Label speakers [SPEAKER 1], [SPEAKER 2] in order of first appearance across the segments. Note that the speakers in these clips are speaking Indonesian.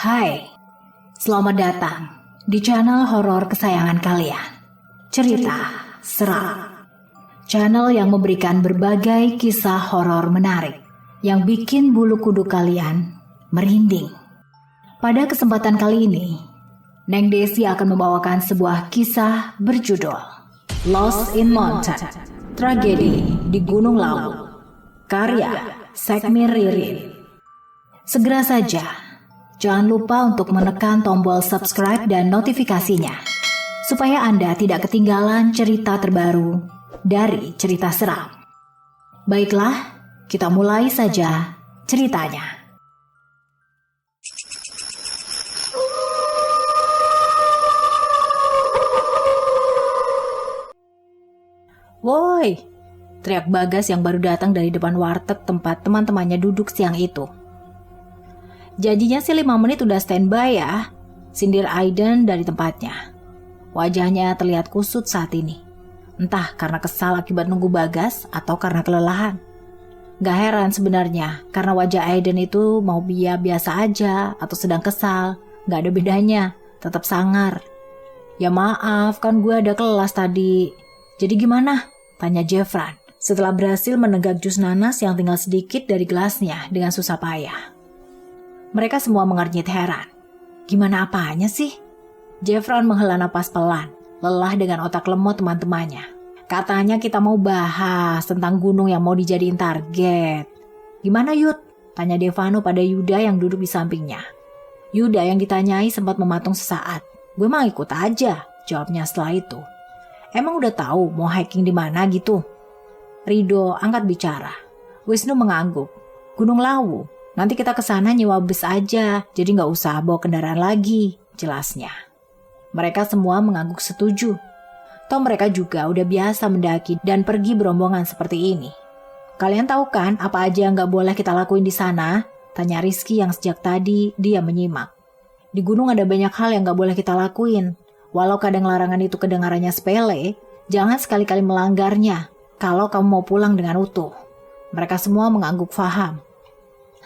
[SPEAKER 1] Hai, selamat datang di channel horor kesayangan kalian. Cerita Seram. Channel yang memberikan berbagai kisah horor menarik yang bikin bulu kuduk kalian merinding. Pada kesempatan kali ini, Neng Desi akan membawakan sebuah kisah berjudul Lost in Mountain, Tragedi di Gunung Lawu, karya Sekmir Ririn. Segera saja, jangan lupa untuk menekan tombol subscribe dan notifikasinya, supaya Anda tidak ketinggalan cerita terbaru dari cerita seram. Baiklah, kita mulai saja ceritanya. Woi, teriak Bagas yang baru datang dari depan warteg tempat teman-temannya duduk siang itu. Janjinya sih 5 menit udah standby ya, sindir Aiden dari tempatnya. Wajahnya terlihat kusut saat ini. Entah karena kesal akibat nunggu Bagas atau karena kelelahan. Gak heran sebenarnya, karena wajah Aiden itu mau biasa aja atau sedang kesal. Gak ada bedanya, tetap sangar. Ya maaf, kan gue ada kelas tadi. Jadi gimana? Tanya Jeffran setelah berhasil menenggak jus nanas yang tinggal sedikit dari gelasnya dengan susah payah. Mereka semua mengernyit heran. Gimana apanya sih? Jeffran menghela napas pelan, lelah dengan otak lemot teman-temannya. Katanya kita mau bahas tentang gunung yang mau dijadiin target. Gimana Yud? Tanya Devano pada Yuda yang duduk di sampingnya. Yuda yang ditanyai sempat mematung sesaat. Gue mau ikut aja, jawabnya setelah itu. Emang udah tahu mau hiking di mana gitu? Rido angkat bicara. Wisnu mengangguk. Gunung Lawu. Nanti kita kesana nyewa bus aja, jadi nggak usah bawa kendaraan lagi, jelasnya. Mereka semua mengangguk setuju. Toh mereka juga udah biasa mendaki dan pergi berombongan seperti ini. Kalian tahu kan apa aja yang nggak boleh kita lakuin di sana? Tanya Rizky yang sejak tadi dia menyimak. Di gunung ada banyak hal yang nggak boleh kita lakuin. Walau kadang larangan itu kedengarannya sepele, jangan sekali-kali melanggarnya kalau kamu mau pulang dengan utuh. Mereka semua mengangguk faham.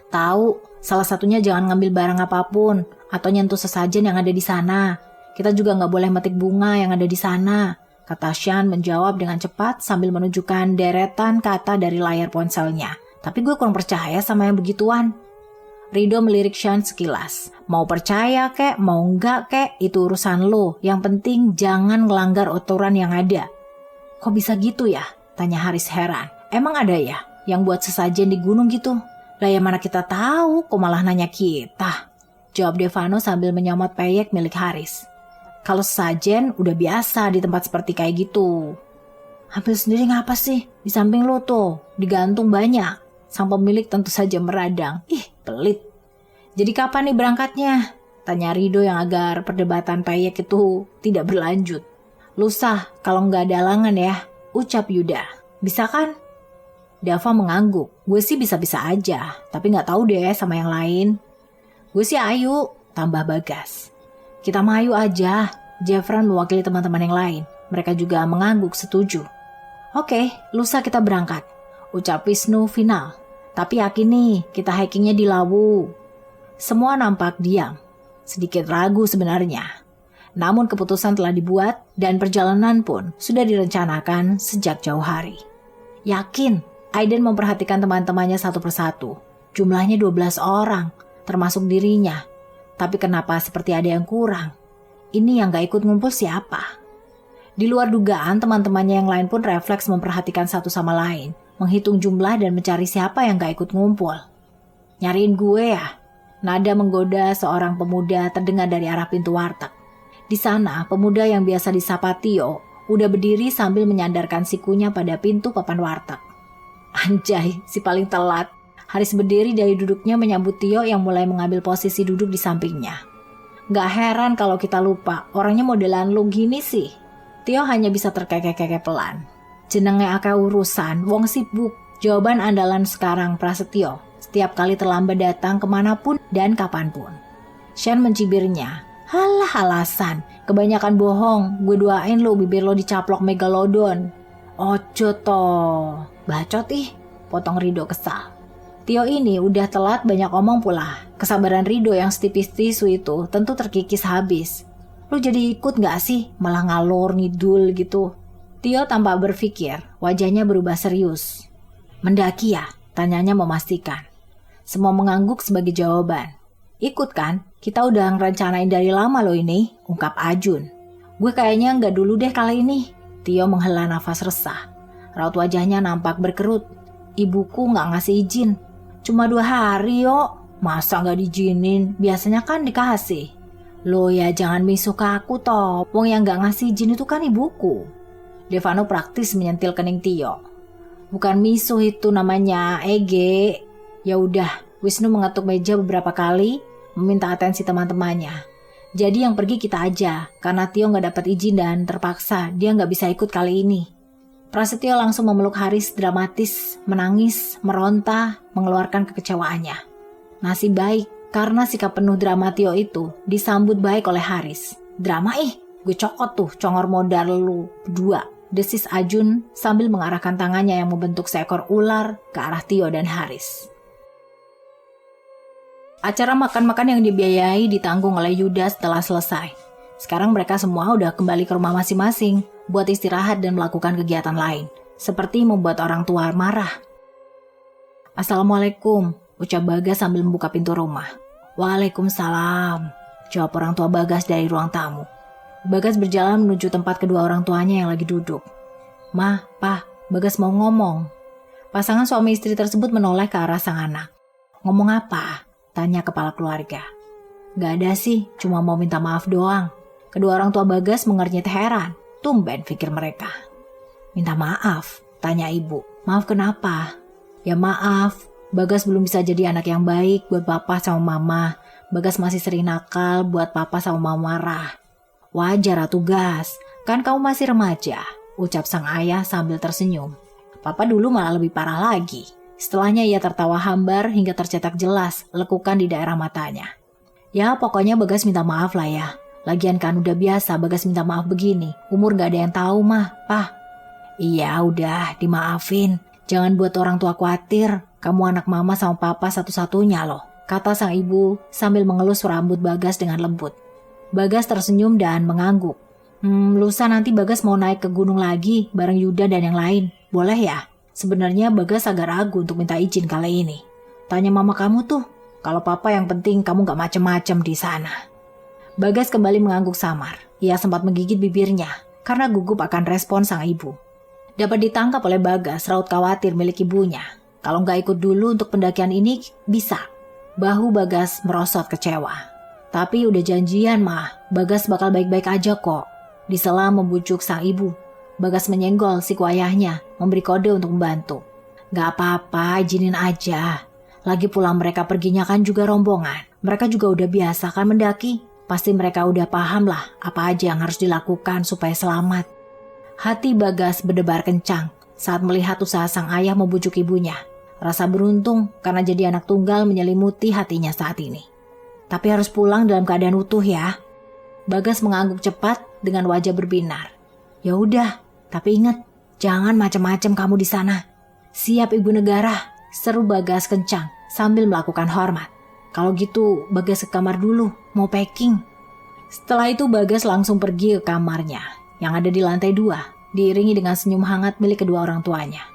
[SPEAKER 1] Tahu, salah satunya jangan ngambil barang apapun atau nyentuh sesajen yang ada di sana. Kita juga nggak boleh metik bunga yang ada di sana, kata Shan menjawab dengan cepat sambil menunjukkan deretan kata dari layar ponselnya. Tapi gue kurang percaya sama yang begituan. Rido melirik Shan sekilas. Mau percaya kek, mau enggak kek, itu urusan lo. Yang penting jangan ngelanggar aturan yang ada. Kok bisa gitu ya? Tanya Haris heran. Emang ada ya yang buat sesajen di gunung gitu? Lah ya mana kita tahu, kok malah nanya kita? Jawab Devano sambil menyomot peyek milik Haris. Kalau sesajen udah biasa di tempat seperti kayak gitu. Ambil sendiri ngapa sih? Di samping lo tuh, digantung banyak. Sang pemilik tentu saja meradang. Ih, pelit. Jadi kapan nih berangkatnya? Tanya Rido yang agar perdebatan peyek itu tidak berlanjut. Lusa, kalau nggak ada halangan ya, ucap Yuda. Bisa kan? Dava mengangguk. Gue sih bisa-bisa aja, tapi nggak tahu deh sama yang lain. Gue sih ayu, tambah Bagas. Kita mah ayu aja. Jeffran mewakili teman-teman yang lain. Mereka juga mengangguk setuju. Oke, lusa kita berangkat, ucap Wisnu final. Tapi yakin nih, kita hikingnya di Lawu. Semua nampak diam, sedikit ragu sebenarnya. Namun keputusan telah dibuat dan perjalanan pun sudah direncanakan sejak jauh hari. Yakin, Aiden memperhatikan teman-temannya satu persatu. Jumlahnya 12 orang, termasuk dirinya. Tapi kenapa seperti ada yang kurang? Ini yang gak ikut ngumpul siapa? Di luar dugaan, teman-temannya yang lain pun refleks memperhatikan satu sama lain. Menghitung jumlah dan mencari siapa yang gak ikut ngumpul. Nyariin gue ya? Nada menggoda seorang pemuda terdengar dari arah pintu warteg. Di sana, pemuda yang biasa disapa Tio udah berdiri sambil menyandarkan sikunya pada pintu papan warteg. Anjay, si paling telat. Haris berdiri dari duduknya menyambut Tio yang mulai mengambil posisi duduk di sampingnya. Gak heran kalau kita lupa, orangnya modelan lu gini sih. Tio hanya bisa terkekeh-kekeh pelan. Jenenge akeh urusan, wong sibuk. Jawaban andalan sekarang Prasetyo. Setiap kali terlambat datang kemanapun dan kapanpun. Shan mencibirnya. Halah alasan, kebanyakan bohong. Gue doain lo bibir lo dicaplok megalodon. Ojo toh. Bacot ih, potong Rido kesal. Tio ini udah telat banyak omong pula. Kesabaran Rido yang setipis tisu itu tentu terkikis habis. Lu jadi ikut gak sih? Malah ngalor ngidul gitu. Tio tanpa berpikir, wajahnya berubah serius. Mendaki ya? Tanyanya memastikan. Semua mengangguk sebagai jawaban. Ikut kan? Kita udah ngerencanain dari lama loh ini, ungkap Ajun. Gue kayaknya gak dulu deh kali ini. Tio menghela nafas resah. Raut wajahnya nampak berkerut. Ibuku gak ngasih izin. Cuma 2 hari yo. Masa gak diizinin? Biasanya kan dikasih. Lo ya jangan misuh ke aku toh. Wong yang gak ngasih izin itu kan ibuku. Devano praktis menyentil kening Tio. Bukan misuh itu namanya, Ege. Ya udah, Wisnu mengetuk meja beberapa kali, meminta atensi teman-temannya. Jadi yang pergi kita aja, karena Tio gak dapat izin dan terpaksa dia gak bisa ikut kali ini. Prasetyo langsung memeluk Haris dramatis, menangis, meronta, mengeluarkan kekecewaannya. Nasib baik, karena sikap penuh drama Tio itu disambut baik oleh Haris. Drama gue cokot tuh congor modar lu berdua, desis Ajun sambil mengarahkan tangannya yang membentuk seekor ular ke arah Tio dan Haris. Acara makan-makan yang dibiayai ditanggung oleh Yuda setelah selesai. Sekarang mereka semua udah kembali ke rumah masing-masing buat istirahat dan melakukan kegiatan lain, seperti membuat orang tua marah. Assalamualaikum, ucap Bagas sambil membuka pintu rumah. Waalaikumsalam, jawab orang tua Bagas dari ruang tamu. Bagas berjalan menuju tempat kedua orang tuanya yang lagi duduk. Ma, Pa, Bagas mau ngomong. Pasangan suami istri tersebut menoleh ke arah sang anak. Ngomong apa? Tanya kepala keluarga. Gak ada sih, cuma mau minta maaf doang. Kedua orang tua Bagas mengernyit heran. Tumben pikir mereka. Minta maaf? Tanya ibu. Maaf kenapa? Ya maaf, Bagas belum bisa jadi anak yang baik buat papa sama mama. Bagas masih sering nakal buat papa sama mama marah. Wajar atuh Gas, kan kamu masih remaja, ucap sang ayah sambil tersenyum. Papa dulu malah lebih parah lagi. Setelahnya ia tertawa hambar hingga tercetak jelas lekukan di daerah matanya. Ya pokoknya Bagas minta maaf lah ya. Lagian kan udah biasa Bagas minta maaf begini. Umur gak ada yang tahu mah, Pah. Iya udah dimaafin. Jangan buat orang tua khawatir. Kamu anak mama sama papa satu-satunya loh, kata sang ibu sambil mengelus rambut Bagas dengan lembut. Bagas tersenyum dan mengangguk. Lusa nanti Bagas mau naik ke gunung lagi bareng Yuda dan yang lain. Boleh ya? Sebenarnya Bagas agak ragu untuk minta izin kali ini. Tanya mama kamu tuh. Kalau papa yang penting kamu gak macem-macem di sana. Bagas kembali mengangguk samar. Ia sempat menggigit bibirnya karena gugup akan respon sang ibu. Dapat ditangkap oleh Bagas raut khawatir milik ibunya. Kalau nggak ikut dulu untuk pendakian ini, bisa. Bahu Bagas merosot kecewa. Tapi udah janjian mah, Bagas bakal baik-baik aja kok. Disela membujuk sang ibu. Bagas menyenggol siku ayahnya, memberi kode untuk membantu. Gak apa-apa, izinin aja. Lagi pula mereka perginya kan juga rombongan. Mereka juga udah biasa kan mendaki. Pasti mereka udah paham lah apa aja yang harus dilakukan supaya selamat. Hati Bagas berdebar kencang saat melihat usaha sang ayah membujuk ibunya. Rasa beruntung karena jadi anak tunggal menyelimuti hatinya saat ini. Tapi harus pulang dalam keadaan utuh ya. Bagas mengangguk cepat dengan wajah berbinar. Ya udah, tapi ingat, jangan macam-macam kamu di sana. Siap ibu negara, seru Bagas kencang sambil melakukan hormat. Kalau gitu Bagas ke kamar dulu, mau packing. Setelah itu Bagas langsung pergi ke kamarnya yang ada di lantai 2, diiringi dengan senyum hangat milik kedua orang tuanya.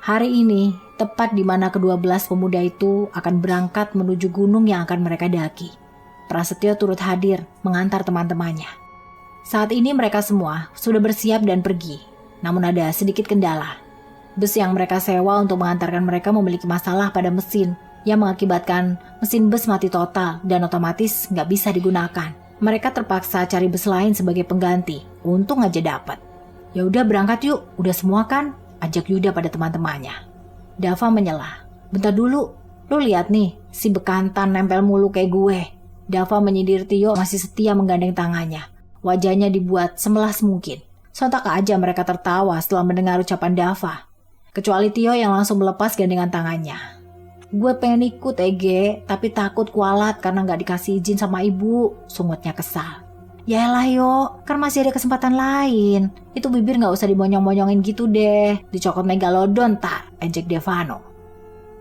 [SPEAKER 1] Hari ini, tepat di mana ke-12 pemuda itu akan berangkat menuju gunung yang akan mereka daki. Prasetyo turut hadir mengantar teman-temannya. Saat ini mereka semua sudah bersiap dan pergi, namun ada sedikit kendala. Bus yang mereka sewa untuk mengantarkan mereka memiliki masalah pada mesin yang mengakibatkan mesin bus mati total dan otomatis nggak bisa digunakan. Mereka terpaksa cari bus lain sebagai pengganti. Untung aja dapat. Ya udah berangkat yuk, udah semua kan? Ajak Yuda pada teman-temannya. Dava menyela. Bentar dulu, lu lihat nih, si bekantan nempel mulu kayak gue. Dava menyindir Tio masih setia menggandeng tangannya. Wajahnya dibuat semelas mungkin. Sontak aja mereka tertawa setelah mendengar ucapan Dava. Kecuali Tio yang langsung melepas gandengan tangannya. Gue pengen ikut Ege, tapi takut kualat karena gak dikasih izin sama ibu, sungutnya kesal. Yaelah yo, kan masih ada kesempatan lain. Itu bibir gak usah dibonyong-bonyongin gitu deh. Dicokot megalodon tar, ejek Devano.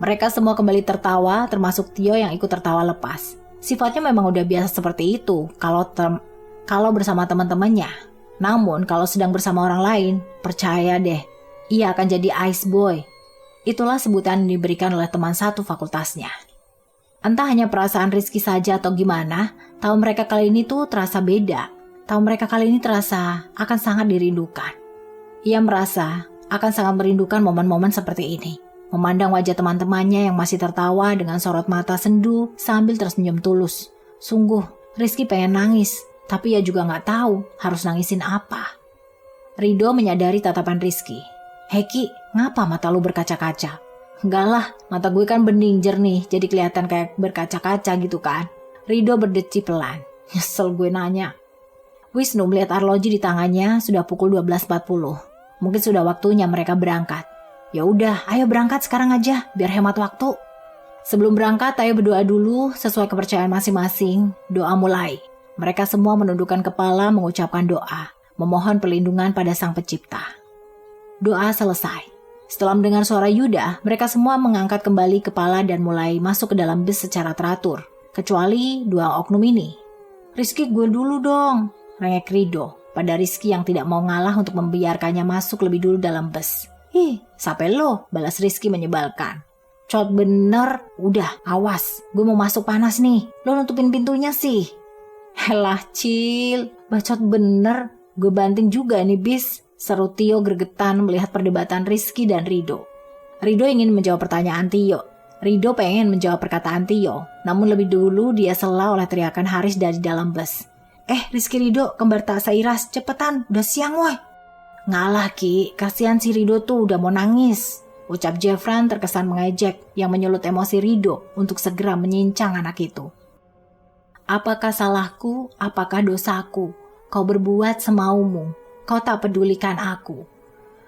[SPEAKER 1] Mereka semua kembali tertawa, termasuk Tio yang ikut tertawa lepas. Sifatnya memang udah biasa seperti itu kalau bersama teman-temannya. Namun kalau sedang bersama orang lain, percaya deh, ia akan jadi ice boy. Itulah sebutan yang diberikan oleh teman satu fakultasnya. Entah hanya perasaan Rizky saja atau gimana, tahun mereka kali ini tuh terasa beda. Tahun mereka kali ini terasa akan sangat dirindukan. Ia merasa akan sangat merindukan momen-momen seperti ini. Memandang wajah teman-temannya yang masih tertawa dengan sorot mata sendu sambil tersenyum tulus. Sungguh, Rizky pengen nangis, tapi ia juga gak tahu harus nangisin apa. Rido menyadari tatapan Rizky. Heki, ngapa mata lu berkaca-kaca? Enggak lah, mata gue kan bening jernih, jadi kelihatan kayak berkaca-kaca gitu kan. Rido berdeci pelan. Nyesel gue nanya. Wisnu melihat arloji di tangannya sudah pukul 12.40. Mungkin sudah waktunya mereka berangkat. Ya udah, ayo berangkat sekarang aja, biar hemat waktu. Sebelum berangkat, ayo berdoa dulu sesuai kepercayaan masing-masing. Doa mulai. Mereka semua menundukkan kepala mengucapkan doa, memohon perlindungan pada Sang Pencipta. Doa selesai. Setelah mendengar suara Yuda, mereka semua mengangkat kembali kepala dan mulai masuk ke dalam bus secara teratur. Kecuali dua oknum ini. Rizky, gue dulu dong, rengek Rido pada Rizky yang tidak mau ngalah untuk membiarkannya masuk lebih dulu dalam bus. Ih, sampai lo, balas Rizky menyebalkan. Cot bener, udah, awas, gue mau masuk panas nih, lo nutupin pintunya sih. Helah Cil, bacot bener, gue banting juga nih bis, seru Tio gregetan melihat perdebatan Rizky dan Rido. Rido ingin menjawab pertanyaan Tio. Rido pengen menjawab perkataan Tio, namun lebih dulu dia sela oleh teriakan Haris dari dalam bus. Rizky Rido, kembar tak seiras, cepetan, udah siang woy. Ngalah Ki, kasihan si Rido tuh udah mau nangis, ucap Jeffran terkesan mengejek yang menyulut emosi Rido untuk segera menyincang anak itu. Apakah salahku, apakah dosaku, kau berbuat semaumu, kau tak pedulikan aku.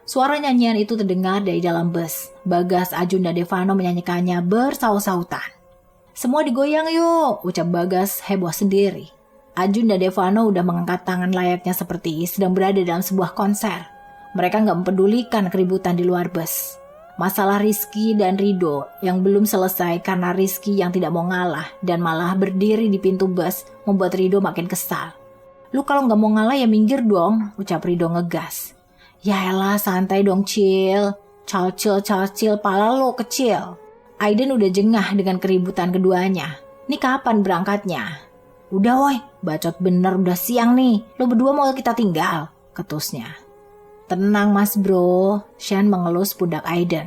[SPEAKER 1] Suara nyanyian itu terdengar dari dalam bus. Bagas, Ajun, dan Devano menyanyikannya bersaut-sautan. Semua digoyang yuk, ucap Bagas heboh sendiri. Ajun dan Devano udah mengangkat tangan layaknya seperti sedang berada dalam sebuah konser. Mereka gak mempedulikan keributan di luar bus. Masalah Rizky dan Rido yang belum selesai karena Rizky yang tidak mau ngalah dan malah berdiri di pintu bus membuat Rido makin kesal. Lu kalau gak mau ngalah ya minggir dong, ucap Rido ngegas. Yaelah santai dong Cil, calcil, pala lo kecil. Aiden udah jengah dengan keributan keduanya. Ini kapan berangkatnya? Udah woy, bacot bener udah siang nih. Lo berdua mau kita tinggal, ketusnya. Tenang mas bro, Shan mengelus pundak Aiden.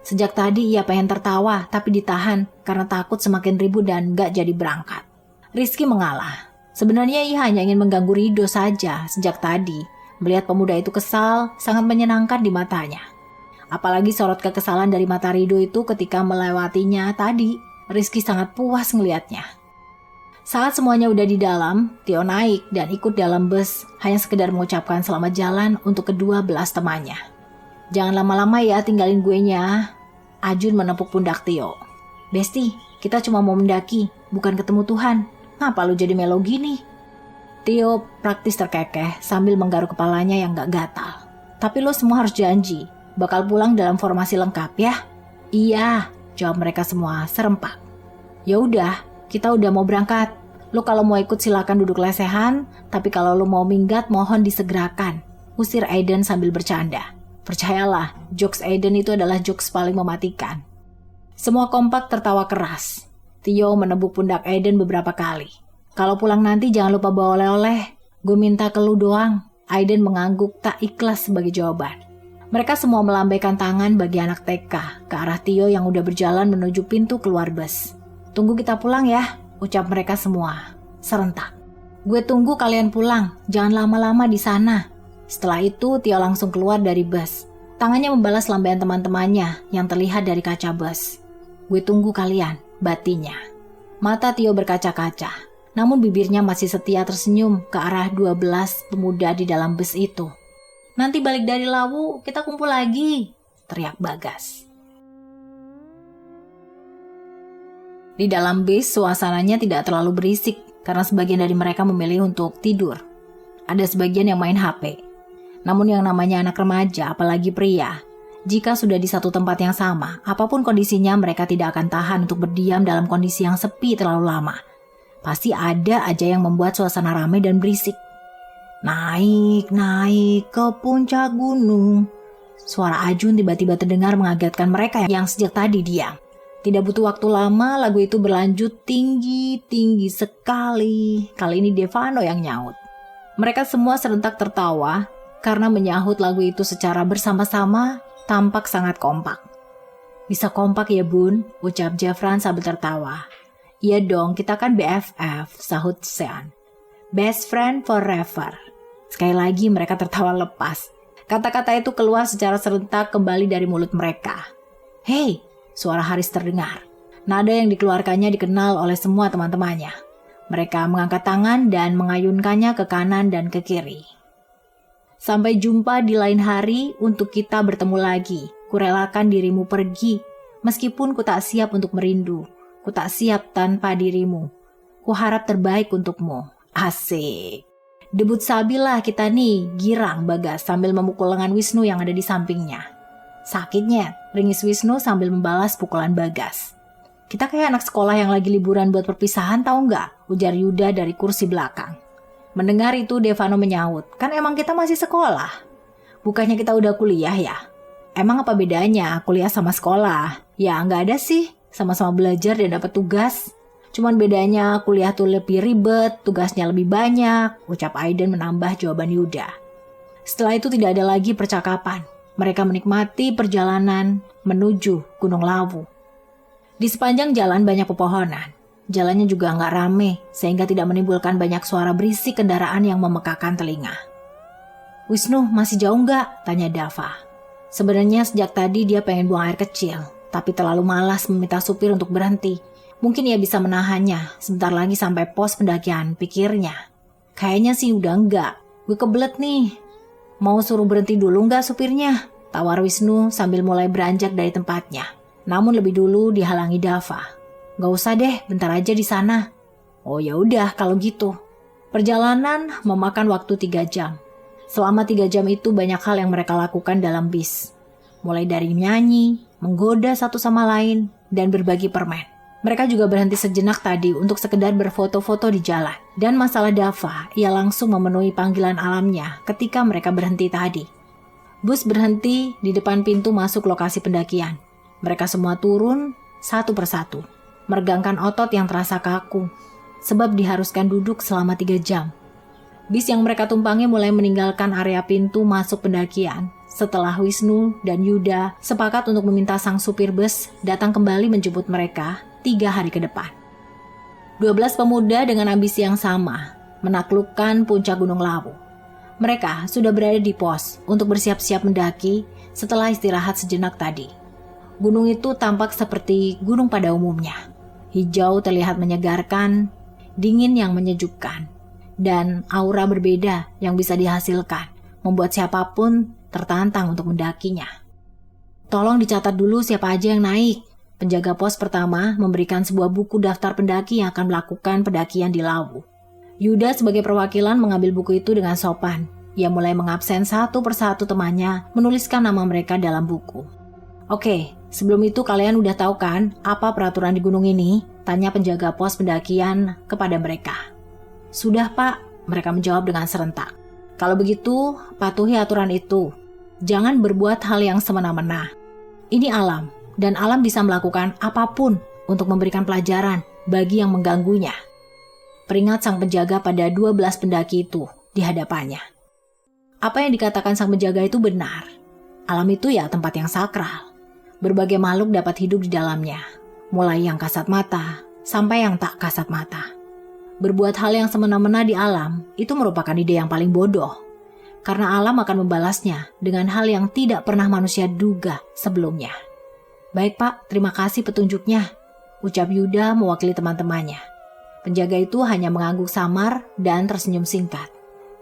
[SPEAKER 1] Sejak tadi ia pengen tertawa tapi ditahan karena takut semakin ribut dan gak jadi berangkat. Rizky mengalah. Sebenarnya ia hanya ingin mengganggu Rido saja sejak tadi. Melihat pemuda itu kesal sangat menyenangkan di matanya. Apalagi sorot kekesalan dari mata Rido itu ketika melewatinya tadi. Rizky sangat puas ngelihatnya. Saat semuanya udah di dalam, Tio naik dan ikut dalam bus hanya sekedar mengucapkan selamat jalan untuk kedua belas temannya. Jangan lama-lama ya tinggalin gue nya. Ajun menepuk pundak Tio. Besti, kita cuma mau mendaki, bukan ketemu Tuhan. Ngapa lu jadi melo gini? Tio praktis terkekeh sambil menggaruk kepalanya yang gak gatal. Tapi lo semua harus janji, bakal pulang dalam formasi lengkap ya? Iya, jawab mereka semua serempak. Ya udah, kita udah mau berangkat. Lo kalau mau ikut silakan duduk lesehan, tapi kalau lo mau minggat mohon disegerakan. Usir Aiden sambil bercanda. Percayalah, jokes Aiden itu adalah jokes paling mematikan. Semua kompak tertawa keras. Tio menebuk pundak Aiden beberapa kali. Kalau pulang nanti jangan lupa bawa oleh-oleh. Gue minta ke lu doang. Aiden mengangguk tak ikhlas sebagai jawaban. Mereka semua melambaikan tangan bagi anak TK ke arah Tio yang udah berjalan menuju pintu keluar bus. Tunggu kita pulang ya, ucap mereka semua, serentak. Gue tunggu kalian pulang, jangan lama-lama di sana. Setelah itu Tio langsung keluar dari bus. Tangannya membalas lambaian teman-temannya yang terlihat dari kaca bus. Gue tunggu kalian, batinya. Mata Tio berkaca-kaca, namun bibirnya masih setia tersenyum ke arah 12 pemuda di dalam bus itu. Nanti balik dari Lawu, kita kumpul lagi, teriak Bagas. Di dalam bis, suasananya tidak terlalu berisik karena sebagian dari mereka memilih untuk tidur. Ada sebagian yang main HP. Namun yang namanya anak remaja, apalagi pria, Jika sudah di satu tempat yang sama, apapun kondisinya mereka tidak akan tahan untuk berdiam dalam kondisi yang sepi terlalu lama. Pasti ada aja yang membuat suasana ramai dan berisik. Naik ke puncak gunung. Suara Ajun tiba-tiba terdengar mengagetkan mereka yang sejak tadi diam. Tidak butuh waktu lama, lagu itu berlanjut tinggi sekali. Kali ini Devano yang nyaut. Mereka semua serentak tertawa karena menyahut lagu itu secara bersama-sama, tampak sangat kompak. Bisa kompak ya bun, ucap Jeffran sambil tertawa. Iya dong, kita kan BFF, sahut Sean. Best friend forever. Sekali lagi mereka tertawa lepas. Kata-kata itu keluar secara serentak kembali dari mulut mereka. Hei, suara Haris terdengar. Nada yang dikeluarkannya dikenal oleh semua teman-temannya. Mereka mengangkat tangan dan mengayunkannya ke kanan dan ke kiri. Sampai jumpa di lain hari untuk kita bertemu lagi. Kurelakan dirimu pergi, meskipun ku tak siap untuk merindu. Ku tak siap tanpa dirimu. Ku harap terbaik untukmu. Asik. Debut Sabilah kita nih, girang Bagas sambil memukul lengan Wisnu yang ada di sampingnya. Sakitnya, ringis Wisnu sambil membalas pukulan Bagas. Kita kayak anak sekolah yang lagi liburan buat perpisahan tahu nggak? Ujar Yuda dari kursi belakang. Mendengar itu Devano menyaut, kan emang kita masih sekolah. Bukannya kita udah kuliah ya? Emang apa bedanya kuliah sama sekolah? Ya nggak ada sih. Sama-sama belajar dan dapat tugas. Cuman bedanya kuliah tuh lebih ribet, tugasnya lebih banyak, ucap Aiden menambah jawaban Yuda. Setelah itu tidak ada lagi percakapan. Mereka menikmati perjalanan menuju Gunung Lawu. Di sepanjang jalan banyak pepohonan. Jalannya juga nggak rame, sehingga tidak menimbulkan banyak suara berisik kendaraan yang memekakan telinga. Wisnu, masih jauh nggak? Tanya Dava. Sebenarnya sejak tadi dia pengen buang air kecil, tapi terlalu malas meminta supir untuk berhenti. Mungkin ia bisa menahannya, sebentar lagi sampai pos pendakian, pikirnya. Kayaknya sih udah enggak, gue kebelet nih. Mau suruh berhenti dulu enggak supirnya? Tawar Wisnu sambil mulai beranjak dari tempatnya. Namun lebih dulu dihalangi Dava. Gak usah deh, bentar aja di sana. Oh ya udah kalau gitu. Perjalanan memakan waktu 3 jam. Selama 3 jam itu banyak hal yang mereka lakukan dalam bis. Mulai dari menyanyi, menggoda satu sama lain, dan berbagi permen. Mereka juga berhenti sejenak tadi untuk sekedar berfoto-foto di jalan. Dan masalah Dava, ia langsung memenuhi panggilan alamnya ketika mereka berhenti tadi. Bus berhenti di depan pintu masuk lokasi pendakian. Mereka semua turun satu persatu, meregangkan otot yang terasa kaku, sebab diharuskan duduk selama 3 jam. Bis yang mereka tumpangi mulai meninggalkan area pintu masuk pendakian. Setelah Wisnu dan Yuda sepakat untuk meminta sang supir bus datang kembali menjemput mereka 3 hari ke depan. 12 pemuda dengan ambisi yang sama menaklukkan puncak Gunung Lawu. Mereka sudah berada di pos untuk bersiap-siap mendaki setelah istirahat sejenak tadi. Gunung itu tampak seperti gunung pada umumnya. Hijau terlihat menyegarkan, dingin yang menyejukkan, dan aura berbeda yang bisa dihasilkan membuat siapapun tertantang untuk mendakinya. Tolong dicatat dulu siapa aja yang naik. Penjaga pos pertama memberikan sebuah buku daftar pendaki yang akan melakukan pendakian di Lawu. Yuda sebagai perwakilan mengambil buku itu dengan sopan. Ia mulai mengabsen satu persatu temannya menuliskan nama mereka dalam buku. Oke, sebelum itu kalian udah tahu kan apa peraturan di gunung ini? Tanya penjaga pos pendakian kepada mereka. Sudah pak, mereka menjawab dengan serentak. Kalau begitu, patuhi aturan itu. Jangan berbuat hal yang semena-mena. Ini alam, dan alam bisa melakukan apapun untuk memberikan pelajaran bagi yang mengganggunya. Peringat sang penjaga pada 12 pendaki itu di hadapannya. Apa yang dikatakan sang penjaga itu benar. Alam itu ya tempat yang sakral. Berbagai makhluk dapat hidup di dalamnya, mulai yang kasat mata sampai yang tak kasat mata. Berbuat hal yang semena-mena di alam itu merupakan ide yang paling bodoh. Karena alam akan membalasnya dengan hal yang tidak pernah manusia duga sebelumnya. Baik pak, terima kasih petunjuknya, ucap Yuda mewakili teman-temannya. Penjaga itu hanya mengangguk samar dan tersenyum singkat.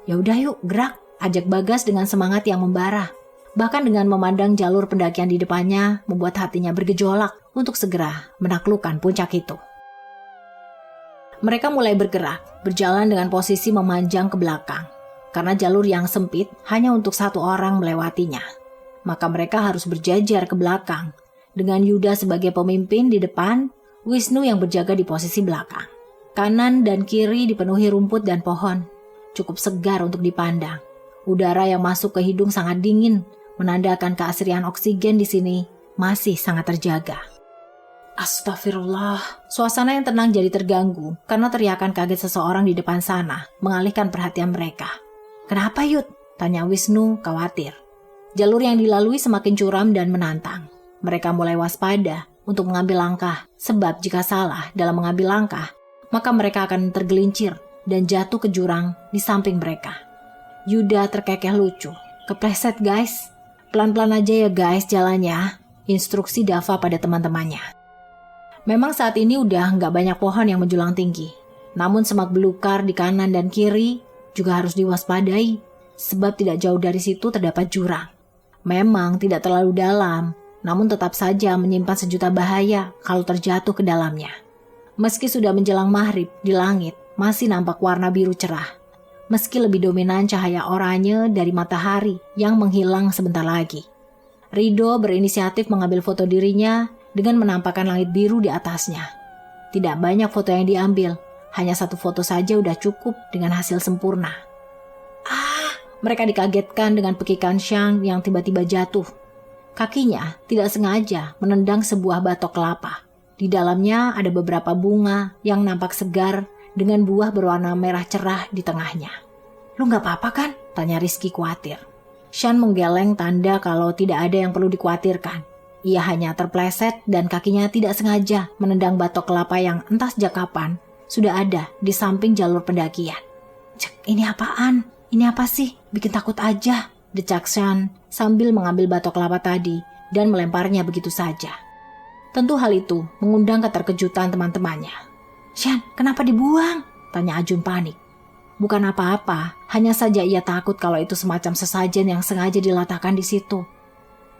[SPEAKER 1] Ya udah yuk, gerak, ajak Bagas dengan semangat yang membara. Bahkan dengan memandang jalur pendakian di depannya membuat hatinya bergejolak untuk segera menaklukkan puncak itu. Mereka mulai bergerak, berjalan dengan posisi memanjang ke belakang. Karena jalur yang sempit hanya untuk satu orang melewatinya. maka mereka harus berjajar ke belakang, dengan Yuda sebagai pemimpin di depan, Wisnu yang berjaga di posisi belakang. Kanan dan kiri dipenuhi rumput dan pohon, cukup segar untuk dipandang. Udara yang masuk ke hidung sangat dingin, menandakan keasrian oksigen di sini masih sangat terjaga. Astagfirullah, suasana yang tenang jadi terganggu karena teriakan kaget seseorang di depan sana mengalihkan perhatian mereka. "Kenapa, Yud?" tanya Wisnu khawatir. Jalur yang dilalui semakin curam dan menantang. Mereka mulai waspada untuk mengambil langkah, sebab jika salah dalam mengambil langkah, maka mereka akan tergelincir dan jatuh ke jurang di samping mereka. Yuda terkekeh lucu. "Kepleset guys, pelan-pelan aja ya guys jalannya," instruksi Dava pada teman-temannya. Memang saat ini udah nggak banyak pohon yang menjulang tinggi. Namun semak belukar di kanan dan kiri juga harus diwaspadai, sebab tidak jauh dari situ terdapat jurang. Memang tidak terlalu dalam, namun tetap saja menyimpan sejuta bahaya kalau terjatuh ke dalamnya. Meski sudah menjelang maghrib, di langit masih nampak warna biru cerah. Meski lebih dominan cahaya oranye dari matahari yang menghilang sebentar lagi. Rido berinisiatif mengambil foto dirinya dengan menampakkan langit biru di atasnya. Tidak banyak foto yang diambil, hanya satu foto saja udah cukup dengan hasil sempurna. Mereka dikagetkan dengan pekikan Shang yang tiba-tiba jatuh. Kakinya tidak sengaja menendang sebuah batok kelapa. Di dalamnya ada beberapa bunga yang nampak segar dengan buah berwarna merah cerah di tengahnya. "Lu gak apa-apa kan?" tanya Rizky khawatir. Shan menggeleng tanda kalau tidak ada yang perlu dikhawatirkan. Ia hanya terpleset dan kakinya tidak sengaja menendang batok kelapa yang entah sejak kapan sudah ada di samping jalur pendakian. "Cek, ini apaan? Ini apa sih? Bikin takut aja," decak Shan sambil mengambil batok kelapa tadi dan melemparnya begitu saja. Tentu hal itu mengundang keterkejutan teman-temannya. "Shan, kenapa dibuang?" tanya Ajun panik. Bukan apa-apa, hanya saja ia takut kalau itu semacam sesajen yang sengaja diletakkan di situ.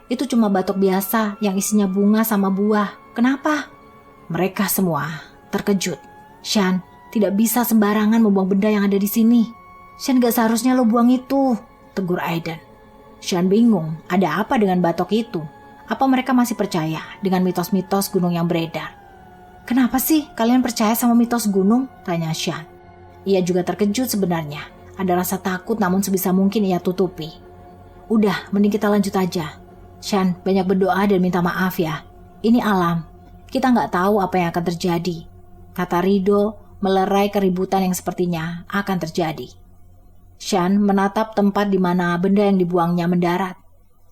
[SPEAKER 1] "Itu cuma batok biasa yang isinya bunga sama buah. Kenapa?" Mereka semua terkejut. "Shan, tidak bisa sembarangan membuang benda yang ada di sini. Shan, gak seharusnya lo buang itu," tegur Aiden. Shan bingung, ada apa dengan batok itu? Apa mereka masih percaya dengan mitos-mitos gunung yang beredar? "Kenapa sih kalian percaya sama mitos gunung?" tanya Shan. Ia juga terkejut sebenarnya. Ada rasa takut namun sebisa mungkin ia tutupi. "Udah, mending kita lanjut aja. Shan, banyak berdoa dan minta maaf ya. Ini alam. Kita nggak tahu apa yang akan terjadi," kata Rido melerai keributan yang sepertinya akan terjadi. Shan menatap tempat di mana benda yang dibuangnya mendarat.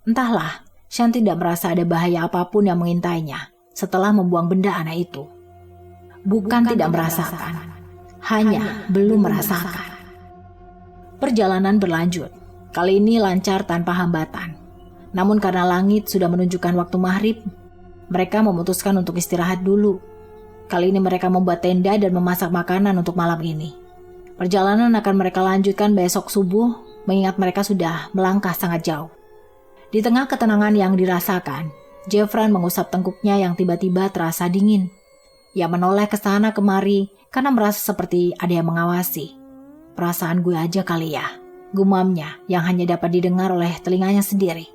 [SPEAKER 1] Entahlah, Shan tidak merasa ada bahaya apapun yang mengintainya setelah membuang benda aneh itu. Bukan tidak merasakan, hanya belum merasakan. Perjalanan berlanjut. Kali ini lancar tanpa hambatan. Namun karena langit sudah menunjukkan waktu maghrib, mereka memutuskan untuk istirahat dulu. Kali ini mereka membuat tenda dan memasak makanan untuk malam ini. Perjalanan akan mereka lanjutkan besok subuh, mengingat mereka sudah melangkah sangat jauh. Di tengah ketenangan yang dirasakan, Jeffran mengusap tengkuknya yang tiba-tiba terasa dingin. Ia menoleh ke sana kemari karena merasa seperti ada yang mengawasi. "Perasaan gue aja kali ya," gumamnya yang hanya dapat didengar oleh telinganya sendiri.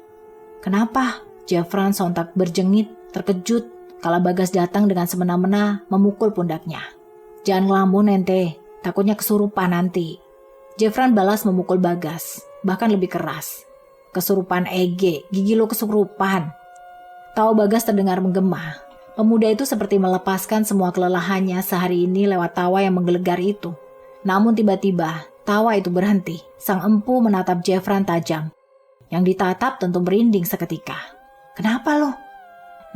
[SPEAKER 1] "Kenapa?" Jeffran sontak berjengit, terkejut kala Bagas datang dengan semena-mena memukul pundaknya. "Jangan ngelamun ente, takutnya kesurupan nanti." Jeffran balas memukul Bagas, bahkan lebih keras. "Kesurupan Ege, gigi lo kesurupan." Tahu Bagas terdengar menggema. Pemuda itu seperti melepaskan semua kelelahannya sehari ini lewat tawa yang menggelegar itu. Namun tiba-tiba tawa itu berhenti. Sang empu menatap Jeffran tajam. Yang ditatap tentu merinding seketika. "Kenapa lo?"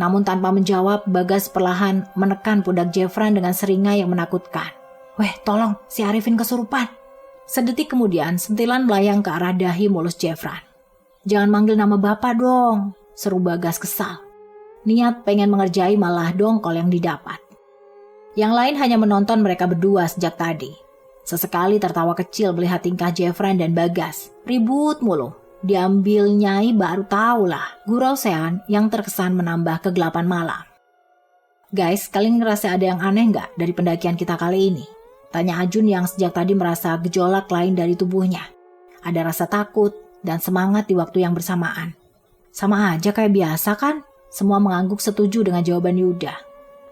[SPEAKER 1] Namun tanpa menjawab, Bagas perlahan menekan pundak Jeffran dengan seringai yang menakutkan. "Weh, tolong, si Arifin kesurupan." Sedetik kemudian, sentilan melayang ke arah dahi mulus Jeffran. "Jangan manggil nama bapak dong," seru Bagas kesal. Niat pengen mengerjai malah dongkol yang didapat. Yang lain hanya menonton mereka berdua sejak tadi. Sesekali tertawa kecil melihat tingkah Jeffran dan Bagas. Ribut mulu. Diambil Nyai baru tahu lah, gurau Sean yang terkesan menambah kegelapan malam. "Guys, kalian ngerasa ada yang aneh nggak dari pendakian kita kali ini?" tanya Ajun yang sejak tadi merasa gejolak lain dari tubuhnya. Ada rasa takut dan semangat di waktu yang bersamaan. Sama aja kayak biasa kan? Semua mengangguk setuju dengan jawaban Yuda.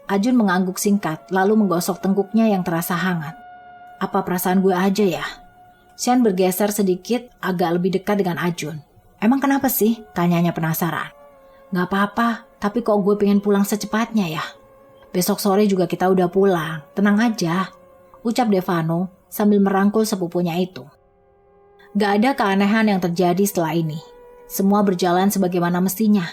[SPEAKER 1] Ajun mengangguk singkat, lalu menggosok tengkuknya yang terasa hangat. Apa perasaan gue aja ya? Sean bergeser sedikit, agak lebih dekat dengan Ajun. Emang kenapa sih? Tanyanya penasaran. Gak apa-apa, tapi kok gue pengen pulang secepatnya ya? Besok sore juga kita udah pulang, tenang aja, ucap Devano sambil merangkul sepupunya itu. Gak ada keanehan yang terjadi setelah ini. Semua berjalan sebagaimana mestinya.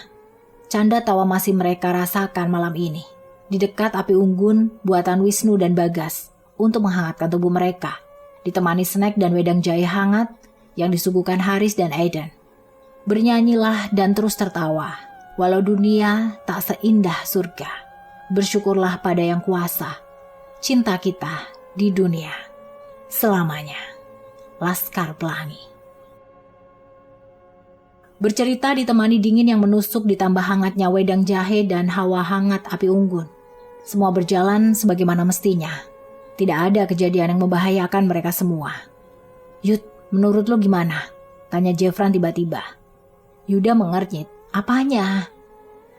[SPEAKER 1] Canda tawa masih mereka rasakan malam ini. Di dekat api unggun buatan Wisnu dan Bagas untuk menghangatkan tubuh mereka. Ditemani snack dan wedang jahe hangat yang disuguhkan Haris dan Aiden. Bernyanyilah dan terus tertawa. Walau dunia tak seindah surga, bersyukurlah pada yang kuasa. Cinta kita di dunia selamanya. Laskar Pelangi. Bercerita ditemani dingin yang menusuk ditambah hangatnya wedang jahe dan hawa hangat api unggun. Semua berjalan sebagaimana mestinya. Tidak ada kejadian yang membahayakan mereka semua. Yud, menurut lo gimana? Tanya Jeffran tiba-tiba. Yuda mengernyit. Apanya?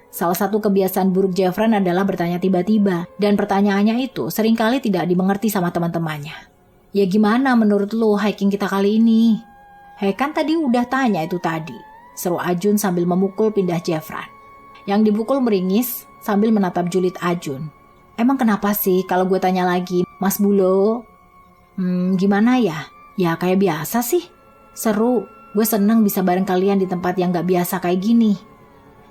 [SPEAKER 1] Salah satu kebiasaan buruk Jeffran adalah bertanya tiba-tiba, dan pertanyaannya itu seringkali tidak dimengerti sama teman-temannya. Ya gimana menurut lo hiking kita kali ini? Kan tadi udah tanya itu tadi, seru Ajun sambil memukul pindah Jeffran. Yang dipukul meringis sambil menatap julid Ajun. Emang kenapa sih kalau gue tanya lagi, Mas Bulo? Gimana ya? Ya kayak biasa sih. Seru, gue seneng bisa bareng kalian di tempat yang gak biasa kayak gini.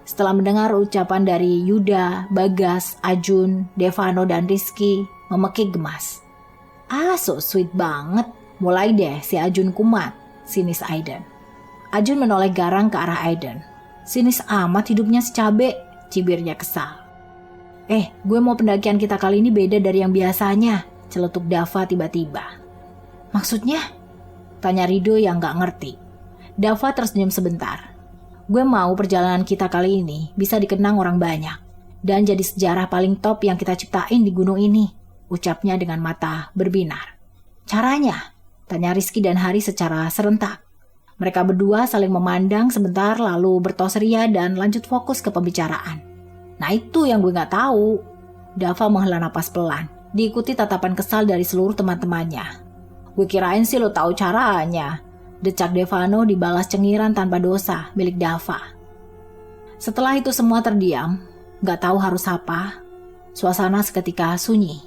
[SPEAKER 1] Setelah mendengar ucapan dari Yuda, Bagas, Ajun, Devano, dan Rizky, memekik gemas. So sweet banget. Mulai deh si Ajun kumat, sinis Aiden. Ajun menoleh garang ke arah Aiden. Sinis amat hidupnya si cabe, cibirnya kesal. Gue mau pendakian kita kali ini beda dari yang biasanya, celetuk Dava tiba-tiba. Maksudnya? Tanya Rido yang gak ngerti. Dava tersenyum sebentar. Gue mau perjalanan kita kali ini bisa dikenang orang banyak dan jadi sejarah paling top yang kita ciptain di gunung ini, ucapnya dengan mata berbinar. Caranya? Tanya Rizky dan Hari secara serentak. Mereka berdua saling memandang sebentar lalu bertos ria dan lanjut fokus ke pembicaraan. Nah itu yang gue gak tahu. Dava menghela napas pelan, diikuti tatapan kesal dari seluruh teman-temannya. Gue kirain sih lo tahu caranya. Decak Devano dibalas cengiran tanpa dosa milik Dava. Setelah itu semua terdiam, gak tahu harus apa. Suasana seketika sunyi.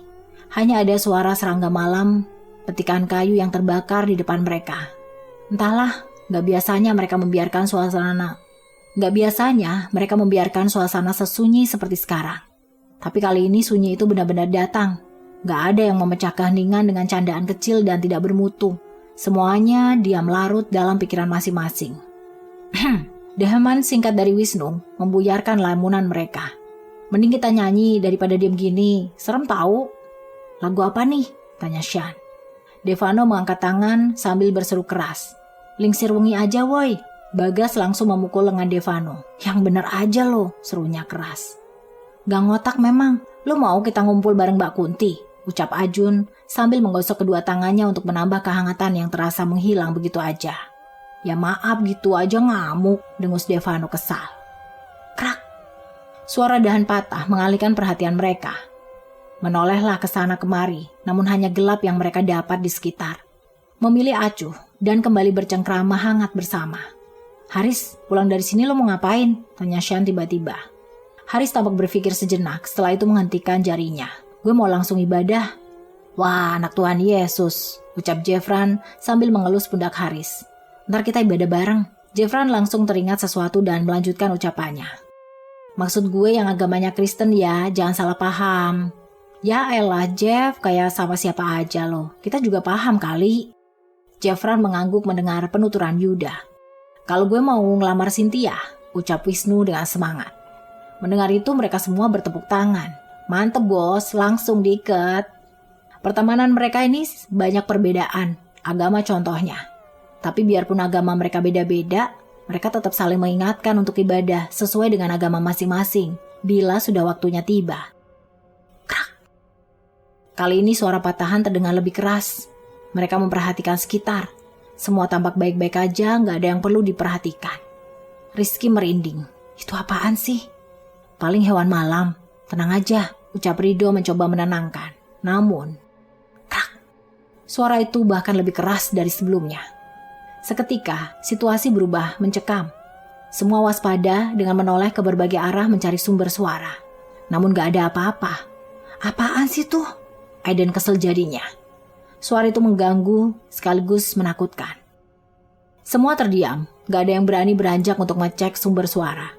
[SPEAKER 1] Hanya ada suara serangga malam, petikan kayu yang terbakar di depan mereka. Entahlah, gak biasanya mereka membiarkan suasana sesunyi seperti sekarang. Tapi kali ini sunyi itu benar-benar datang. Gak ada yang memecah keheningan dengan candaan kecil dan tidak bermutu. Semuanya diam larut dalam pikiran masing-masing. Deheman singkat dari Wisnu membuyarkan lamunan mereka. Mending kita nyanyi daripada diam gini, serem tahu. Lagu apa nih? Tanya Sean. Devano mengangkat tangan sambil berseru keras. Lingsir wengi aja woi. Bagas langsung memukul lengan Devano. Yang bener aja lo, serunya keras. Gak ngotak memang, lo mau kita ngumpul bareng Mbak Kunti? Ucap Ajun sambil menggosok kedua tangannya untuk menambah kehangatan yang terasa menghilang begitu aja. Ya maaf gitu aja ngamuk, dengus Devano kesal. Krak. Suara dahan patah mengalihkan perhatian mereka. Menolehlah ke sana kemari, namun hanya gelap yang mereka dapat di sekitar. Memilih acuh dan kembali bercengkrama hangat bersama. Haris, pulang dari sini lo mau ngapain? Tanya Sean tiba-tiba. Haris tampak berpikir sejenak, setelah itu menghentikan jarinya. Gue mau langsung ibadah. Wah, anak Tuhan Yesus, ucap Jeffran sambil mengelus pundak Haris. Ntar kita ibadah bareng. Jeffran langsung teringat sesuatu dan melanjutkan ucapannya. Maksud gue yang agamanya Kristen ya, jangan salah paham. Ya elah Jeff, kayak sama siapa aja lo. Kita juga paham kali. Jeffran mengangguk mendengar penuturan Yuda. Kalau gue mau ngelamar Cynthia, ucap Wisnu dengan semangat. Mendengar itu mereka semua bertepuk tangan. Mantep bos, langsung diikat. Pertemanan mereka ini banyak perbedaan, agama contohnya. Tapi biarpun agama mereka beda-beda, mereka tetap saling mengingatkan untuk ibadah sesuai dengan agama masing-masing bila sudah waktunya tiba. Krak. Kali ini suara patahan terdengar lebih keras. Mereka memperhatikan sekitar. Semua tampak baik-baik aja, gak ada yang perlu diperhatikan. Rizky merinding. Itu apaan sih? Paling hewan malam. Tenang aja, ucap Rido mencoba menenangkan. Namun, krak. Suara itu bahkan lebih keras dari sebelumnya. Seketika, situasi berubah mencekam. Semua waspada dengan menoleh ke berbagai arah mencari sumber suara. Namun gak ada apa-apa. Apaan sih tuh? Aiden kesel jadinya. Suara itu mengganggu sekaligus menakutkan. Semua terdiam, gak ada yang berani beranjak untuk ngecek sumber suara.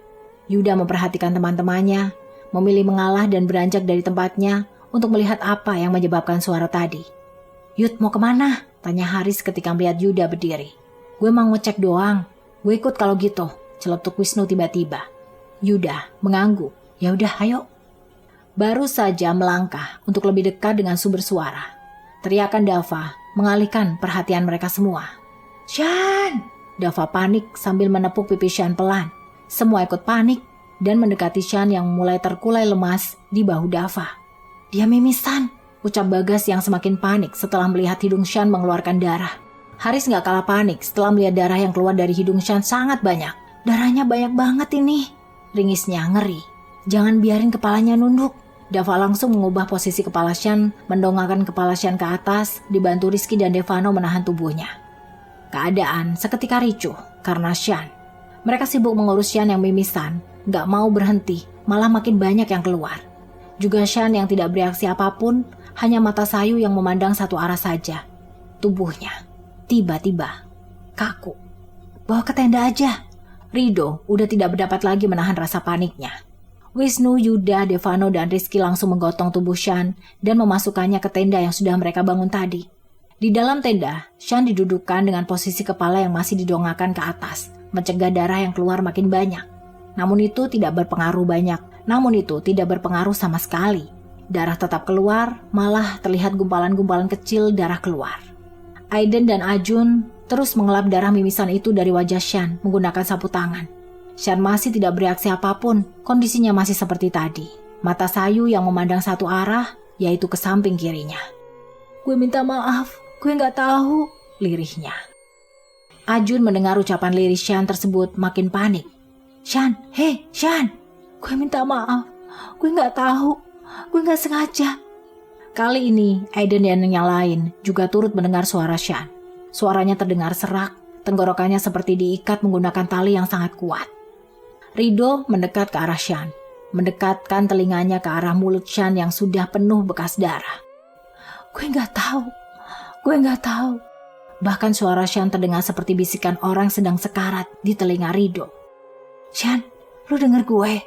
[SPEAKER 1] Yuda memperhatikan teman-temannya, memilih mengalah dan beranjak dari tempatnya untuk melihat apa yang menyebabkan suara tadi. Yud, mau kemana? Tanya Haris ketika melihat Yuda berdiri. Gue mau ngecek doang. Gue ikut kalau gitu, celetuk Wisnu tiba-tiba. Yuda mengangguk. Ya udah, ayo. Baru saja melangkah untuk lebih dekat dengan sumber suara. Teriakan Dava mengalihkan perhatian mereka semua. Shan! Dava panik sambil menepuk pipi Shan pelan. Semua ikut panik dan mendekati Shan yang mulai terkulai lemas di bahu Dava. Dia mimisan, ucap Bagas yang semakin panik setelah melihat hidung Shan mengeluarkan darah. Haris gak kalah panik setelah melihat darah yang keluar dari hidung Shan sangat banyak. Darahnya banyak banget ini. Ringisnya ngeri. Jangan biarin kepalanya nunduk. Dava langsung mengubah posisi kepala Shan, mendongakkan kepala Shan ke atas, dibantu Rizky dan Devano menahan tubuhnya. Keadaan seketika ricuh karena Shan. Mereka sibuk mengurus Shan yang mimisan, gak mau berhenti, malah makin banyak yang keluar. Juga Shan yang tidak bereaksi apapun, hanya mata sayu yang memandang satu arah saja. Tubuhnya tiba-tiba kaku. Bawa ke tenda aja. Rido udah tidak berdapat lagi menahan rasa paniknya. Wisnu, Yuda, Devano, dan Rizky langsung menggotong tubuh Shan dan memasukkannya ke tenda yang sudah mereka bangun tadi. Di dalam tenda, Shan didudukkan dengan posisi kepala yang masih didongakkan ke atas, mencegah darah yang keluar makin banyak. Namun itu tidak berpengaruh sama sekali. Darah tetap keluar, malah terlihat gumpalan-gumpalan kecil darah keluar. Aiden dan Ajun terus mengelap darah mimisan itu dari wajah Shan menggunakan sapu tangan. Shan masih tidak bereaksi apapun, kondisinya masih seperti tadi. Mata sayu yang memandang satu arah, yaitu ke samping kirinya. Gue minta maaf, gue gak tahu, lirihnya. Ajun mendengar ucapan lirih Shan tersebut makin panik. Shan, hei Shan, gue minta maaf, gue gak tahu, gue gak sengaja. Kali ini Aiden dan yang lain juga turut mendengar suara Shan. Suaranya terdengar serak, tenggorokannya seperti diikat menggunakan tali yang sangat kuat. Rido mendekat ke arah Shan, mendekatkan telinganya ke arah mulut Shan yang sudah penuh bekas darah. Gue gak tahu. Bahkan suara Shan terdengar seperti bisikan orang sedang sekarat di telinga Rido. Shan, lu denger gue?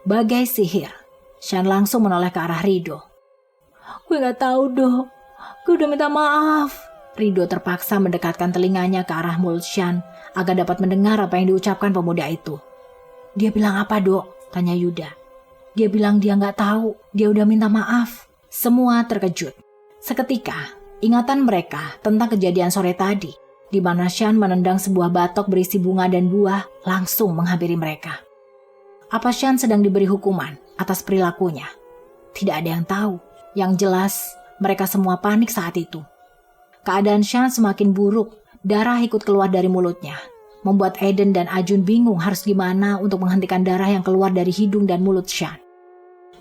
[SPEAKER 1] Bagai sihir, Shan langsung menoleh ke arah Rido. Gue gak tahu, Dok. Gue udah minta maaf. Rido terpaksa mendekatkan telinganya ke arah mulut Shan agar dapat mendengar apa yang diucapkan pemuda itu. Dia bilang apa, Dok? Tanya Yuda. Dia bilang dia gak tahu, dia udah minta maaf. Semua terkejut. Seketika, ingatan mereka tentang kejadian sore tadi, di mana Shan menendang sebuah batok berisi bunga dan buah, langsung menghampiri mereka. Apa Shan sedang diberi hukuman atas perilakunya? Tidak ada yang tahu. Yang jelas, mereka semua panik saat itu. Keadaan Shan semakin buruk, darah ikut keluar dari mulutnya, membuat Aiden dan Ajun bingung harus gimana untuk menghentikan darah yang keluar dari hidung dan mulut Shan.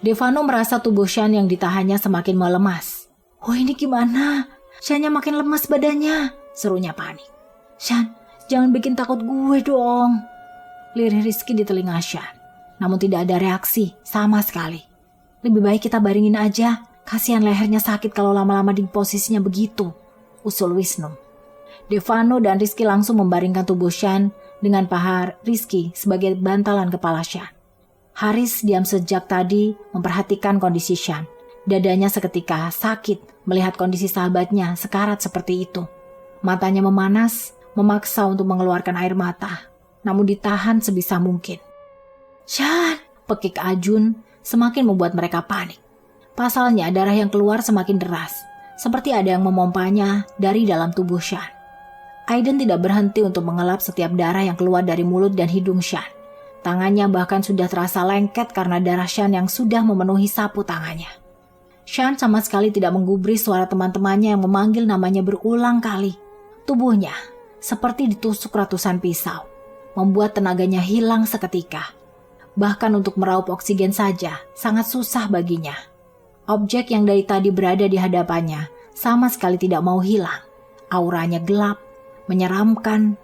[SPEAKER 1] Devano merasa tubuh Shan yang ditahannya semakin melemas. Oh, ini gimana? Shannya makin lemas badannya, serunya panik. Shan, jangan bikin takut gue dong. Lirih Rizky di telinga Shan, namun tidak ada reaksi sama sekali. Lebih baik kita baringin aja, kasihan lehernya sakit kalau lama-lama di posisinya begitu, usul Wisnu. Devano dan Rizky langsung membaringkan tubuh Shan dengan paha Rizky sebagai bantalan kepala Shan. Haris diam sejak tadi memperhatikan kondisi Shan. Dadanya seketika sakit melihat kondisi sahabatnya sekarat seperti itu. Matanya memanas, memaksa untuk mengeluarkan air mata, namun ditahan sebisa mungkin. Shan, pekik Ajun semakin membuat mereka panik. Pasalnya darah yang keluar semakin deras, seperti ada yang memompanya dari dalam tubuh Shan. Aiden tidak berhenti untuk mengelap setiap darah yang keluar dari mulut dan hidung Shan. Tangannya bahkan sudah terasa lengket karena darah Shan yang sudah memenuhi sapu tangannya. Shan sama sekali tidak menggubris suara teman-temannya yang memanggil namanya berulang kali. Tubuhnya seperti ditusuk ratusan pisau, membuat tenaganya hilang seketika. Bahkan untuk meraup oksigen saja sangat susah baginya. Objek yang dari tadi berada di hadapannya sama sekali tidak mau hilang. Auranya gelap, menyeramkan,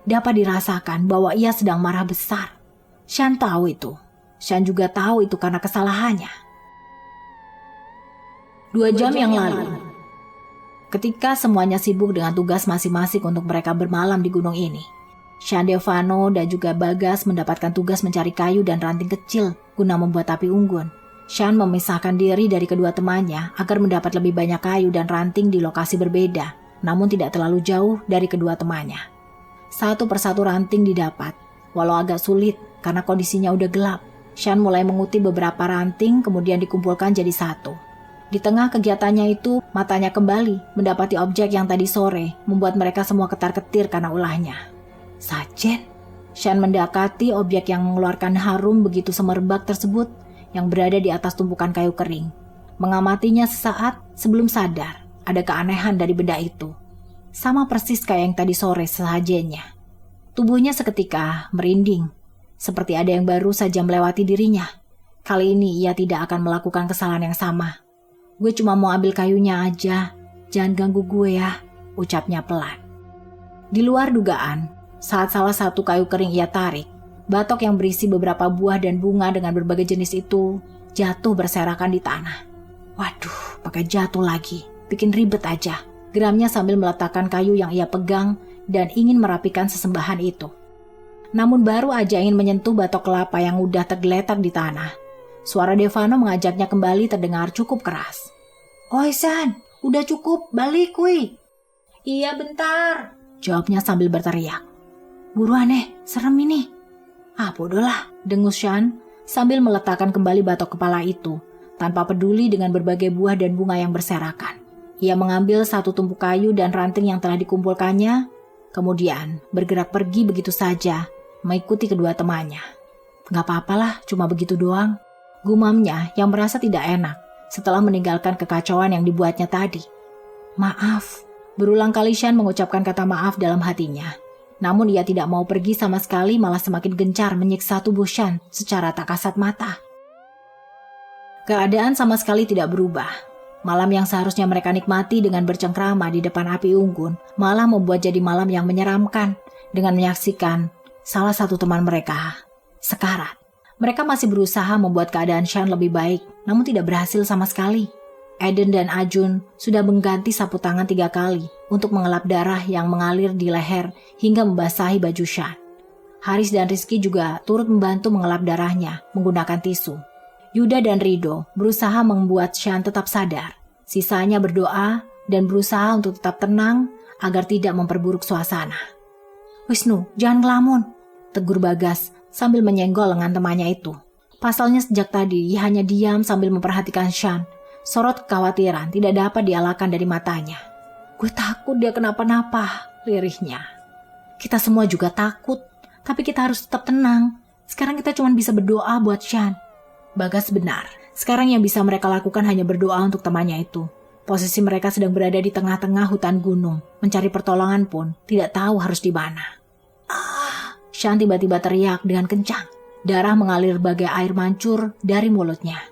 [SPEAKER 1] dapat dirasakan bahwa ia sedang marah besar. Shan tahu itu. Shan juga tahu itu karena kesalahannya. 2 jam yang lalu, ketika semuanya sibuk dengan tugas masing-masing untuk mereka bermalam di gunung ini, Shan, Devano, dan juga Bagas mendapatkan tugas mencari kayu dan ranting kecil guna membuat api unggun. Shan memisahkan diri dari kedua temannya agar mendapat lebih banyak kayu dan ranting di lokasi berbeda, namun tidak terlalu jauh dari kedua temannya. Satu persatu ranting didapat, walau agak sulit karena kondisinya udah gelap. Shan mulai mengutip beberapa ranting kemudian dikumpulkan jadi satu. Di tengah kegiatannya itu, matanya kembali mendapati objek yang tadi sore membuat mereka semua ketar-ketir karena ulahnya. Sajen. Shan mendekati objek yang mengeluarkan harum begitu semerbak tersebut yang berada di atas tumpukan kayu kering. Mengamatinya sesaat sebelum sadar ada keanehan dari benda itu. Sama persis kayak yang tadi sore sesajennya. Tubuhnya seketika merinding, seperti ada yang baru saja melewati dirinya. Kali ini ia tidak akan melakukan kesalahan yang sama. Gue cuma mau ambil kayunya aja, jangan ganggu gue ya, ucapnya pelan. Di luar dugaan, saat salah satu kayu kering ia tarik, batok yang berisi beberapa buah dan bunga dengan berbagai jenis itu jatuh berserakan di tanah. Waduh, pakai jatuh lagi, bikin ribet aja. Geramnya sambil meletakkan kayu yang ia pegang dan ingin merapikan sesembahan itu. Namun baru aja ingin menyentuh batok kelapa yang udah tergeletak di tanah, suara Devano mengajaknya kembali terdengar cukup keras. Oi San, udah cukup, balik kuy. Iya bentar, jawabnya sambil berteriak. Buruan serem ini. Bodoh lah, dengus Shan sambil meletakkan kembali batok kepala itu, tanpa peduli dengan berbagai buah dan bunga yang berserakan. Ia mengambil satu tumpuk kayu dan ranting yang telah dikumpulkannya, kemudian bergerak pergi begitu saja, mengikuti kedua temannya. Gak apa-apalah, cuma begitu doang, gumamnya yang merasa tidak enak setelah meninggalkan kekacauan yang dibuatnya tadi. Maaf, berulang kali Shan mengucapkan kata maaf dalam hatinya. Namun ia tidak mau pergi sama sekali, malah semakin gencar menyiksa tubuh Shan secara tak kasat mata. Keadaan sama sekali tidak berubah. Malam yang seharusnya mereka nikmati dengan bercengkrama di depan api unggun malah membuat jadi malam yang menyeramkan dengan menyaksikan salah satu teman mereka sekarat. Mereka masih berusaha membuat keadaan Shan lebih baik, namun tidak berhasil sama sekali. Aiden dan Ajun sudah mengganti sapu tangan 3 kali untuk mengelap darah yang mengalir di leher hingga membasahi baju Shan. Haris dan Rizky juga turut membantu mengelap darahnya menggunakan tisu. Yuda dan Rido berusaha membuat Shan tetap sadar. Sisanya berdoa dan berusaha untuk tetap tenang agar tidak memperburuk suasana. Wisnu, jangan ngelamun, tegur Bagas sambil menyenggol lengan temannya itu. Pasalnya sejak tadi ia hanya diam sambil memperhatikan Shan. Sorot kekhawatiran tidak dapat dielakkan dari matanya. Gue takut dia kenapa-napa, lirihnya. Kita semua juga takut, tapi kita harus tetap tenang. Sekarang kita cuma bisa berdoa buat Shan. Bagas benar, sekarang yang bisa mereka lakukan hanya berdoa untuk temannya itu. Posisi mereka sedang berada di tengah-tengah hutan gunung, mencari pertolongan pun tidak tahu harus di mana. Shan tiba-tiba teriak dengan kencang. Darah mengalir bagai air mancur dari mulutnya.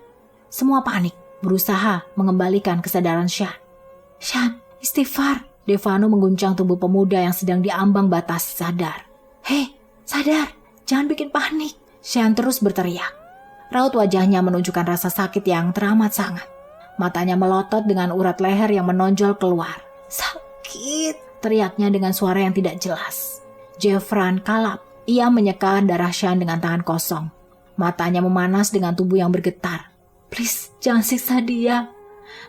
[SPEAKER 1] Semua panik, berusaha mengembalikan kesadaran Shan. Shan, istighfar. Devano mengguncang tubuh pemuda yang sedang diambang batas sadar. Hei, sadar, jangan bikin panik. Shan terus berteriak. Raut wajahnya menunjukkan rasa sakit yang teramat sangat. Matanya melotot dengan urat leher yang menonjol keluar. Sakit, teriaknya dengan suara yang tidak jelas. Jeffran kalap. Ia menyeka darah Shan dengan tangan kosong. Matanya memanas dengan tubuh yang bergetar. Please, jangan siksa dia.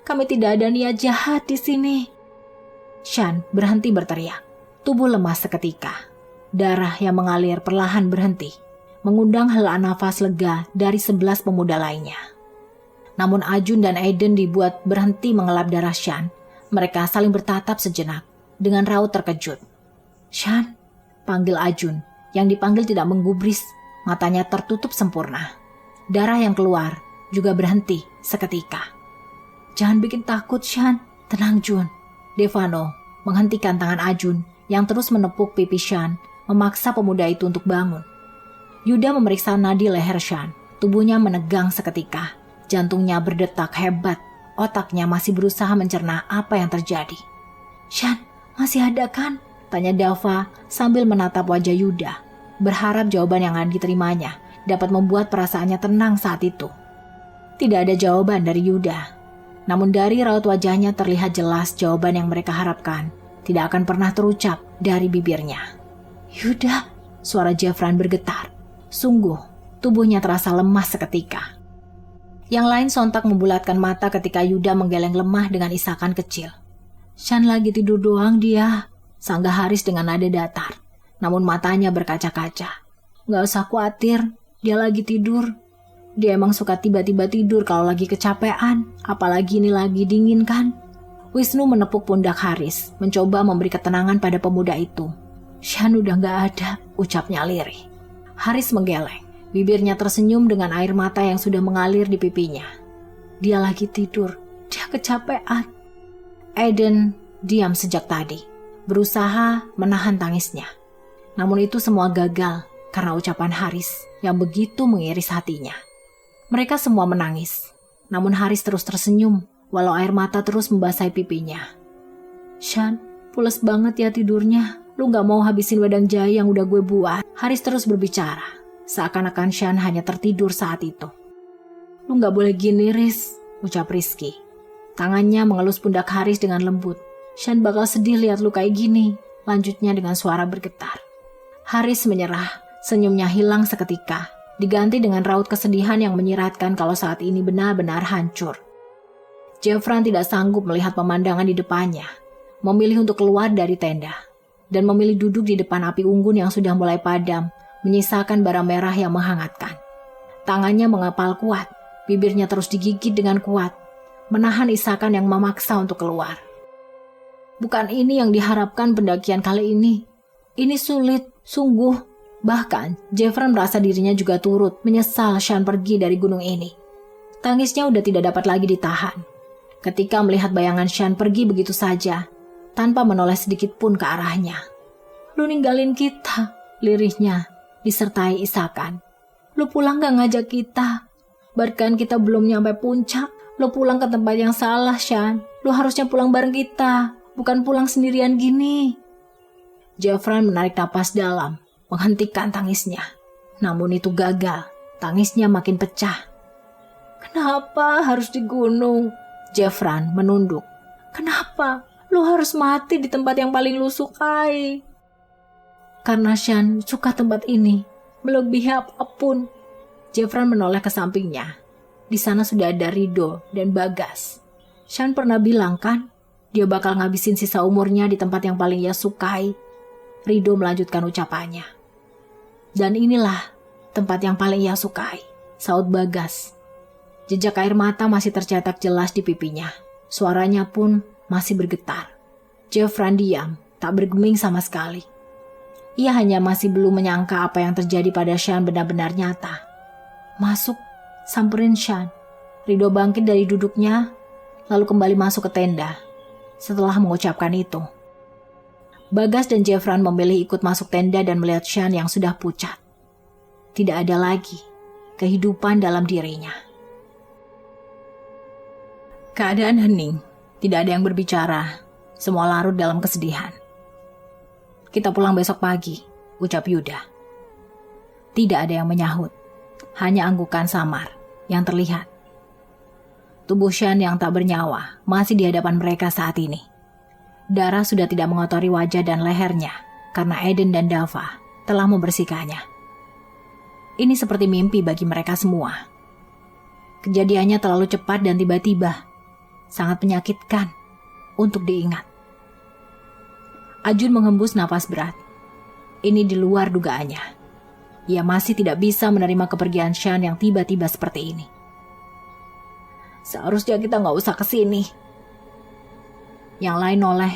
[SPEAKER 1] Kami tidak ada niat jahat di sini. Shan berhenti berteriak. Tubuh lemas seketika. Darah yang mengalir perlahan berhenti, mengundang helaan nafas lega dari 11 pemuda lainnya. Namun Ajun dan Aiden dibuat berhenti mengelap darah Shan. Mereka saling bertatap sejenak dengan raut terkejut. Shan, panggil Ajun. Yang dipanggil tidak menggubris, matanya tertutup sempurna. Darah yang keluar juga berhenti seketika. Jangan bikin takut, Shan. Tenang, Jun. Devano menghentikan tangan Ajun yang terus menepuk pipi Shan memaksa pemuda itu untuk bangun. Yuda memeriksa nadi leher Shan. Tubuhnya menegang seketika. Jantungnya berdetak hebat. Otaknya masih berusaha mencerna apa yang terjadi. "Shan, masih ada kan?" tanya Dava sambil menatap wajah Yuda. Berharap jawaban yang akan diterimanya dapat membuat perasaannya tenang saat itu. Tidak ada jawaban dari Yuda. Namun dari raut wajahnya terlihat jelas jawaban yang mereka harapkan tidak akan pernah terucap dari bibirnya. "Yuda," suara Jeffran bergetar. Sungguh, tubuhnya terasa lemas seketika. Yang lain sontak membulatkan mata ketika Yuda menggeleng lemah dengan isakan kecil. "Shan lagi tidur doang dia," sanggah Haris dengan nada datar. Namun matanya berkaca-kaca. "Gak usah khawatir, dia lagi tidur. Dia emang suka tiba-tiba tidur kalau lagi kecapean, apalagi ini lagi dingin kan?" Wisnu menepuk pundak Haris, mencoba memberi ketenangan pada pemuda itu. "Shan udah gak ada," ucapnya lirih. Haris menggeleng, bibirnya tersenyum dengan air mata yang sudah mengalir di pipinya. "Dia lagi tidur, dia kecapean." Aiden diam sejak tadi, berusaha menahan tangisnya. Namun itu semua gagal karena ucapan Haris yang begitu mengiris hatinya. Mereka semua menangis, namun Haris terus tersenyum walau air mata terus membasahi pipinya. "Shan, pules banget ya tidurnya. Lu gak mau habisin wedang jahe yang udah gue buat?" Haris terus berbicara, seakan-akan Shan hanya tertidur saat itu. "Lu gak boleh gini, Riz," ucap Rizky. Tangannya mengelus pundak Haris dengan lembut. "Shan bakal sedih lihat lu kayak gini," lanjutnya dengan suara bergetar. Haris menyerah, senyumnya hilang seketika, diganti dengan raut kesedihan yang menyiratkan kalau saat ini benar-benar hancur. Jeffran tidak sanggup melihat pemandangan di depannya, memilih untuk keluar dari tenda, dan memilih duduk di depan api unggun yang sudah mulai padam, menyisakan bara merah yang menghangatkan. Tangannya mengepal kuat, bibirnya terus digigit dengan kuat, menahan isakan yang memaksa untuk keluar. Bukan ini yang diharapkan pendakian kali ini. Ini sulit, sungguh. Bahkan, Jeffran merasa dirinya juga turut menyesal Shan pergi dari gunung ini. Tangisnya udah tidak dapat lagi ditahan. Ketika melihat bayangan Shan pergi begitu saja, tanpa menoleh sedikit pun ke arahnya. "Lu ninggalin kita," lirihnya, disertai isakan. "Lu pulang gak ngajak kita? Bahkan kita belum nyampe puncak. Lu pulang ke tempat yang salah, Shan. Lu harusnya pulang bareng kita, bukan pulang sendirian gini." Jeffran menarik napas dalam, menghentikan tangisnya. Namun itu gagal, tangisnya makin pecah. "Kenapa harus di gunung?" Jeffran menunduk. "Kenapa? Lu harus mati di tempat yang paling lu sukai." "Karena Shan suka tempat ini, melebihi apapun." Jeffran menoleh ke sampingnya. Di sana sudah ada Rido dan Bagas. Shan pernah bilang kan, dia bakal ngabisin sisa umurnya di tempat yang paling ia sukai. Rido melanjutkan ucapannya. "Dan inilah tempat yang paling ia sukai," saut Bagas. Jejak air mata masih tercetak jelas di pipinya. Suaranya pun masih bergetar. Jeffran diam, tak bergeming sama sekali. Ia hanya masih belum menyangka apa yang terjadi pada Shan benar-benar nyata. "Masuk, samperin Shan." Rido bangkit dari duduknya, lalu kembali masuk ke tenda. Setelah mengucapkan itu, Bagas dan Jeffran memilih ikut masuk tenda dan melihat Shan yang sudah pucat. Tidak ada lagi kehidupan dalam dirinya. Keadaan hening, tidak ada yang berbicara. Semua larut dalam kesedihan. "Kita pulang besok pagi," ucap Yuda. Tidak ada yang menyahut, hanya anggukan samar yang terlihat. Tubuh Shan yang tak bernyawa masih di hadapan mereka saat ini. Darah sudah tidak mengotori wajah dan lehernya karena Aiden dan Dava telah membersihkannya. Ini seperti mimpi bagi mereka semua. Kejadiannya terlalu cepat dan tiba-tiba, sangat menyakitkan untuk diingat. Ajun menghembus nafas berat. Ini di luar dugaannya. Ia masih tidak bisa menerima kepergian Shan yang tiba-tiba seperti ini. "Seharusnya kita gak usah kesini." Yang lain noleh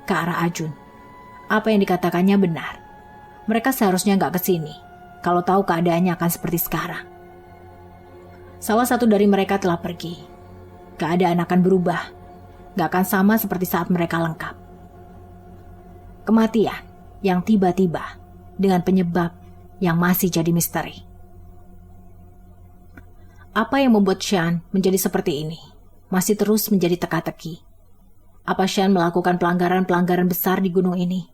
[SPEAKER 1] ke arah Ajun. Apa yang dikatakannya benar. Mereka seharusnya gak kesini kalau tahu keadaannya akan seperti sekarang. Salah satu dari mereka telah pergi. Keadaan akan berubah. Gak akan sama seperti saat mereka lengkap. Kematian yang tiba-tiba dengan penyebab yang masih jadi misteri. Apa yang membuat Shan menjadi seperti ini masih terus menjadi teka-teki. Apa Shan melakukan pelanggaran-pelanggaran besar di gunung ini?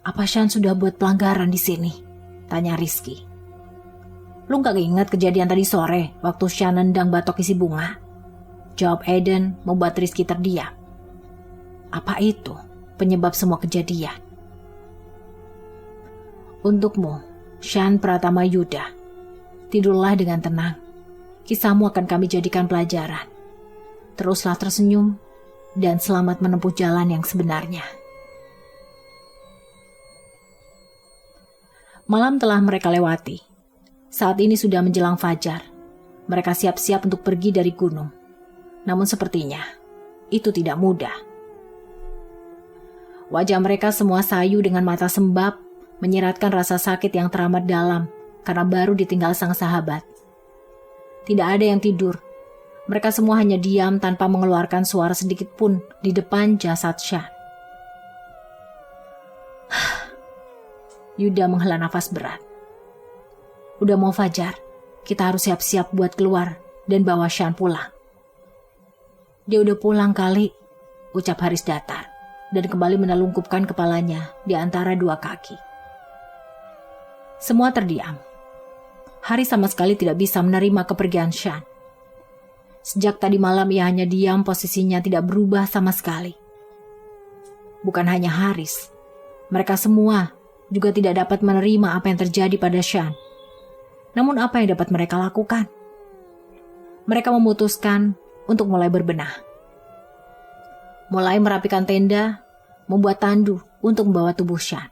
[SPEAKER 1] Apa Shan sudah buat pelanggaran di sini? Tanya Rizky. Lu gak ingat kejadian tadi sore waktu Shan nendang batok isi bunga? Jawab Aiden membuat Rizky terdiam. Apa itu penyebab semua kejadian? Untukmu, Shan Pratama Yuda, tidurlah dengan tenang. Kisahmu akan kami jadikan pelajaran. Teruslah tersenyum dan selamat menempuh jalan yang sebenarnya. Malam telah mereka lewati. Saat ini sudah menjelang fajar. Mereka siap-siap untuk pergi dari gunung. Namun sepertinya itu tidak mudah. Wajah mereka semua sayu dengan mata sembab, menyiratkan rasa sakit yang teramat dalam karena baru ditinggal sang sahabat. Tidak ada yang tidur. Mereka semua hanya diam tanpa mengeluarkan suara sedikit pun di depan jasad Shan. Yuda menghela nafas berat. Udah mau fajar, kita harus siap-siap buat keluar dan bawa Shan pulang. Dia udah pulang kali, ucap Haris datar dan kembali menelungkupkan kepalanya di antara dua kaki. Semua terdiam. Haris sama sekali tidak bisa menerima kepergian Shan. Sejak tadi malam ia hanya diam, posisinya tidak berubah sama sekali. Bukan hanya Haris, mereka semua juga tidak dapat menerima apa yang terjadi pada Shan. Namun apa yang dapat mereka lakukan? Mereka memutuskan untuk mulai berbenah. Mulai merapikan tenda, membuat tandu untuk membawa tubuh Shan.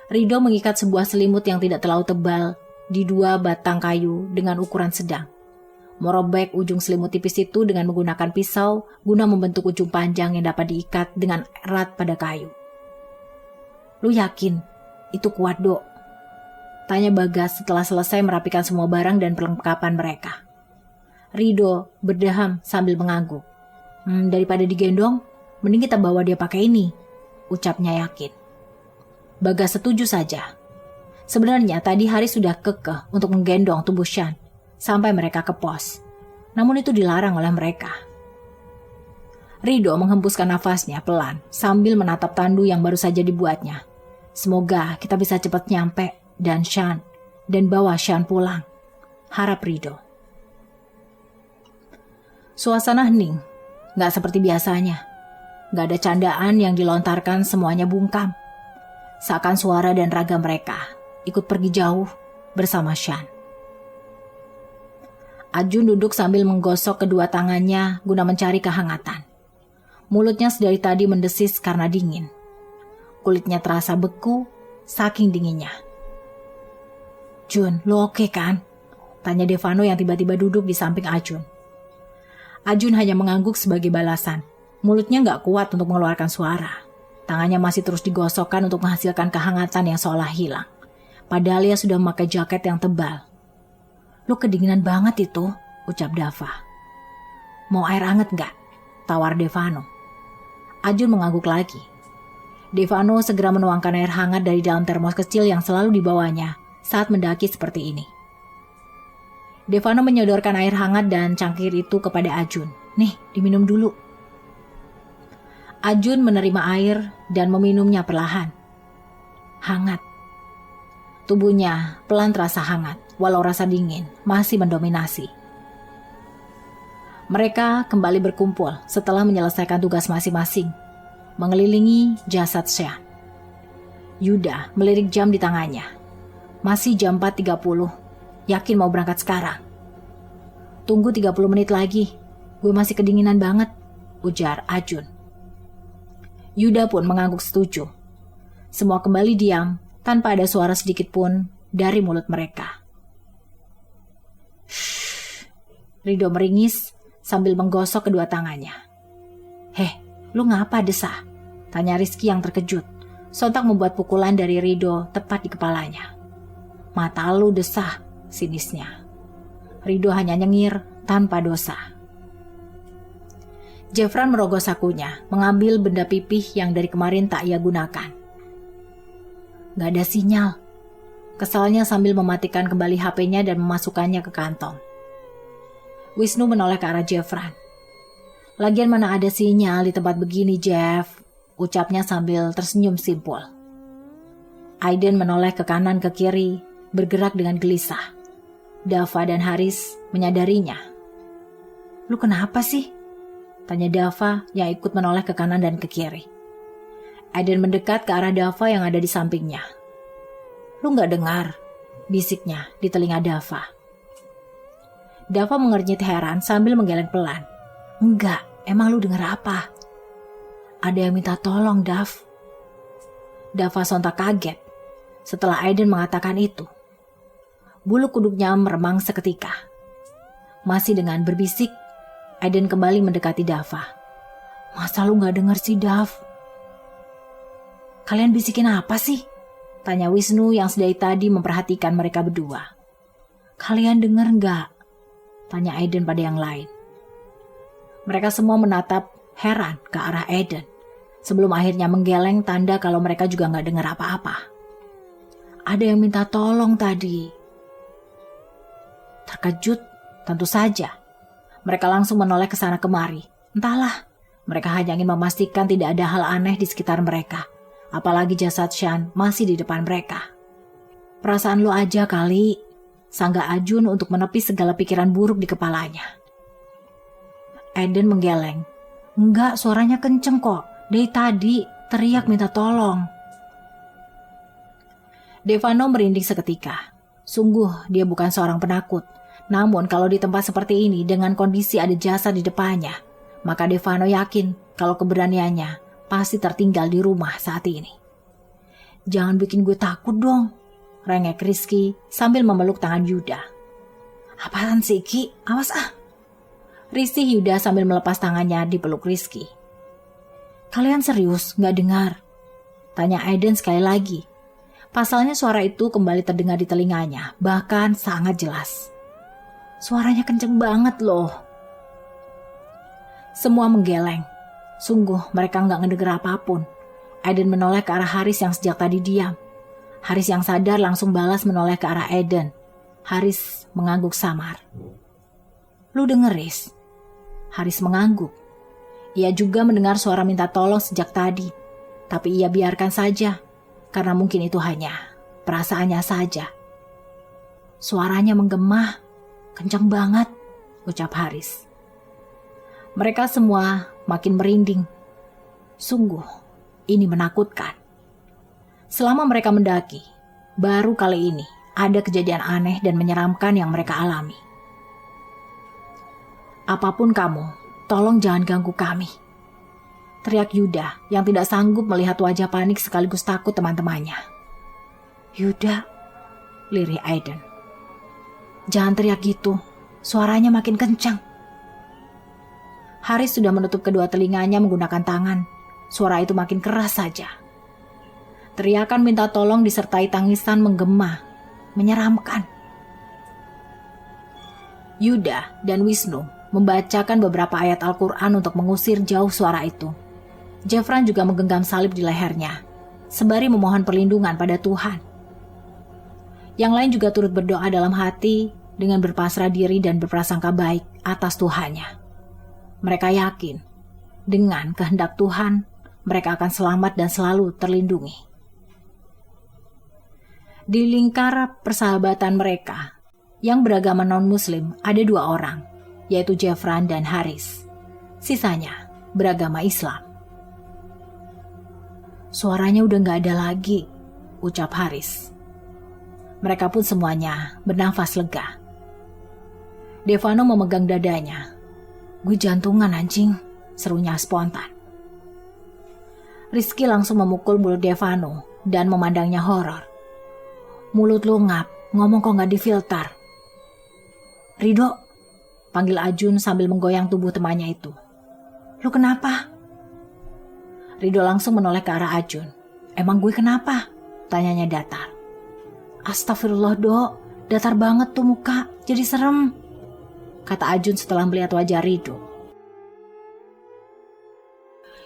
[SPEAKER 1] Rido mengikat sebuah selimut yang tidak terlalu tebal di dua batang kayu dengan ukuran sedang. Merobek ujung selimut tipis itu dengan menggunakan pisau guna membentuk ujung panjang yang dapat diikat dengan erat pada kayu. Lu yakin itu kuat, Dok? Tanya Bagas setelah selesai merapikan semua barang dan perlengkapan mereka. Rido berdeham sambil mengangguk. Daripada digendong, mending kita bawa dia pakai ini, ucapnya yakin. Bagas setuju saja. Sebenarnya tadi Haris sudah kekeh untuk menggendong tubuh Shan sampai mereka ke pos. Namun itu dilarang oleh mereka. Rido menghembuskan nafasnya pelan sambil menatap tandu yang baru saja dibuatnya. Semoga kita bisa cepat nyampe dan bawa Shan pulang, harap Rido. Suasana hening, gak seperti biasanya. Gak ada candaan yang dilontarkan, semuanya bungkam. Seakan suara dan raga mereka ikut pergi jauh bersama Shan. Ajun duduk sambil menggosok kedua tangannya guna mencari kehangatan. Mulutnya sedari tadi mendesis karena dingin. Kulitnya terasa beku saking dinginnya. Jun, lo oke kan? Tanya Devano yang tiba-tiba duduk di samping Ajun. Ajun hanya mengangguk sebagai balasan. Mulutnya gak kuat untuk mengeluarkan suara. Tangannya masih terus digosokkan untuk menghasilkan kehangatan yang seolah hilang. Padahal ia sudah memakai jaket yang tebal. Lu kedinginan banget itu, ucap Dava. Mau air hangat gak? Tawar Devano. Ajun mengangguk lagi. Devano segera menuangkan air hangat dari dalam termos kecil yang selalu dibawanya saat mendaki seperti ini. Devano menyodorkan air hangat dan cangkir itu kepada Ajun. Nih, diminum dulu. Ajun menerima air dan meminumnya perlahan. Hangat. Tubuhnya pelan terasa hangat, walau rasa dingin masih mendominasi. Mereka kembali berkumpul setelah menyelesaikan tugas masing-masing, mengelilingi jasad Shan. Yuda melirik jam di tangannya. Masih jam 4.30, yakin mau berangkat sekarang. Tunggu 30 menit lagi, gue masih kedinginan banget, ujar Ajun. Yuda pun mengangguk setuju. Semua kembali diam tanpa ada suara sedikit pun dari mulut mereka. Shh. Rido meringis sambil menggosok kedua tangannya. Heh, lu ngapa desah? Tanya Rizky yang terkejut. Sontak membuat pukulan dari Rido tepat di kepalanya. Mata lu desah, sinisnya. Rido hanya nyengir tanpa dosa. Jeffran merogoh sakunya, mengambil benda pipih yang dari kemarin tak ia gunakan. Gak ada sinyal. Kesalnya sambil mematikan kembali HP-nya dan memasukkannya ke kantong. Wisnu menoleh ke arah Jeffran. Lagian mana ada sinyal di tempat begini, Jeff, ucapnya sambil tersenyum simpul. Aiden menoleh ke kanan ke kiri, bergerak dengan gelisah. Dava dan Haris menyadarinya. Lu kenapa sih? Tanya Dava yang ikut menoleh ke kanan dan ke kiri. Aiden mendekat ke arah Dava yang ada di sampingnya. Lu gak dengar? Bisiknya di telinga Dava. Dava mengernyit heran sambil menggeleng pelan. Enggak, emang lu dengar apa? Ada yang minta tolong, Dav. Dava sontak kaget setelah Aiden mengatakan itu. Bulu kuduknya meremang seketika. Masih dengan berbisik, Aiden kembali mendekati Dava. Masa lu gak denger sih, Dav? Kalian bisikin apa sih? Tanya Wisnu yang sedari tadi memperhatikan mereka berdua. Kalian denger gak? Tanya Aiden pada yang lain. Mereka semua menatap heran ke arah Aiden sebelum akhirnya menggeleng tanda kalau mereka juga gak dengar apa-apa. Ada yang minta tolong tadi. Terkejut, tentu saja. Mereka langsung menoleh ke sana kemari. Entahlah, mereka hanya ingin memastikan tidak ada hal aneh di sekitar mereka. Apalagi jasad Shan masih di depan mereka. Perasaan lo aja kali, sangga Ajun untuk menepis segala pikiran buruk di kepalanya. Aiden menggeleng. Enggak, suaranya kenceng kok. Dari tadi teriak minta tolong. Devano merinding seketika. Sungguh dia bukan seorang penakut. Namun kalau di tempat seperti ini dengan kondisi ada jasad di depannya, maka Devano yakin kalau keberaniannya pasti tertinggal di rumah saat ini. Jangan bikin gue takut dong, rengek Rizky sambil memeluk tangan Yuda. Apaan sih Ki? Awas ah. Risih Yuda sambil melepas tangannya di peluk Rizky. Kalian serius gak dengar? Tanya Aiden sekali lagi. Pasalnya suara itu kembali terdengar di telinganya, bahkan sangat jelas. Suaranya kenceng banget loh. Semua menggeleng. Sungguh mereka nggak ngedenger apapun. Aiden menoleh ke arah Haris yang sejak tadi diam. Haris yang sadar langsung balas menoleh ke arah Aiden. Haris mengangguk samar. Lu denger, Riz? Haris mengangguk. Ia juga mendengar suara minta tolong sejak tadi. Tapi ia biarkan saja. Karena mungkin itu hanya perasaannya saja. Suaranya menggema. Kencang banget, ucap Haris. Mereka semua makin merinding. Sungguh, ini menakutkan. Selama mereka mendaki, baru kali ini ada kejadian aneh dan menyeramkan yang mereka alami. Apapun kamu, tolong jangan ganggu kami. Teriak Yuda yang tidak sanggup melihat wajah panik sekaligus takut teman-temannya. Yuda, lirih Aiden. Jangan teriak gitu, suaranya makin kencang. Haris sudah menutup kedua telinganya menggunakan tangan. Suara itu makin keras saja. Teriakan minta tolong disertai tangisan menggema, menyeramkan. Yuda dan Wisnu membacakan beberapa ayat Al-Quran untuk mengusir jauh suara itu. Jeffran juga menggenggam salib di lehernya, sembari memohon perlindungan pada Tuhan. Yang lain juga turut berdoa dalam hati dengan berpasrah diri dan berprasangka baik atas Tuhannya. Mereka yakin, dengan kehendak Tuhan, mereka akan selamat dan selalu terlindungi. Di lingkar persahabatan mereka, yang beragama non-muslim ada 2 orang, yaitu Jeffran dan Haris. Sisanya beragama Islam. Suaranya udah gak ada lagi, ucap Haris. Mereka pun semuanya bernafas lega. Devano memegang dadanya. Gue jantungan anjing, serunya spontan. Rizky langsung memukul mulut Devano dan memandangnya horor. Mulut lu ngap, ngomong kok gak difilter. Rido, panggil Ajun sambil menggoyang tubuh temannya itu. Lu kenapa? Rido langsung menoleh ke arah Ajun. Emang gue kenapa? Tanyanya datar. Astagfirullah Dok, datar banget tuh muka, jadi serem. Kata Ajun setelah melihat wajah Rido.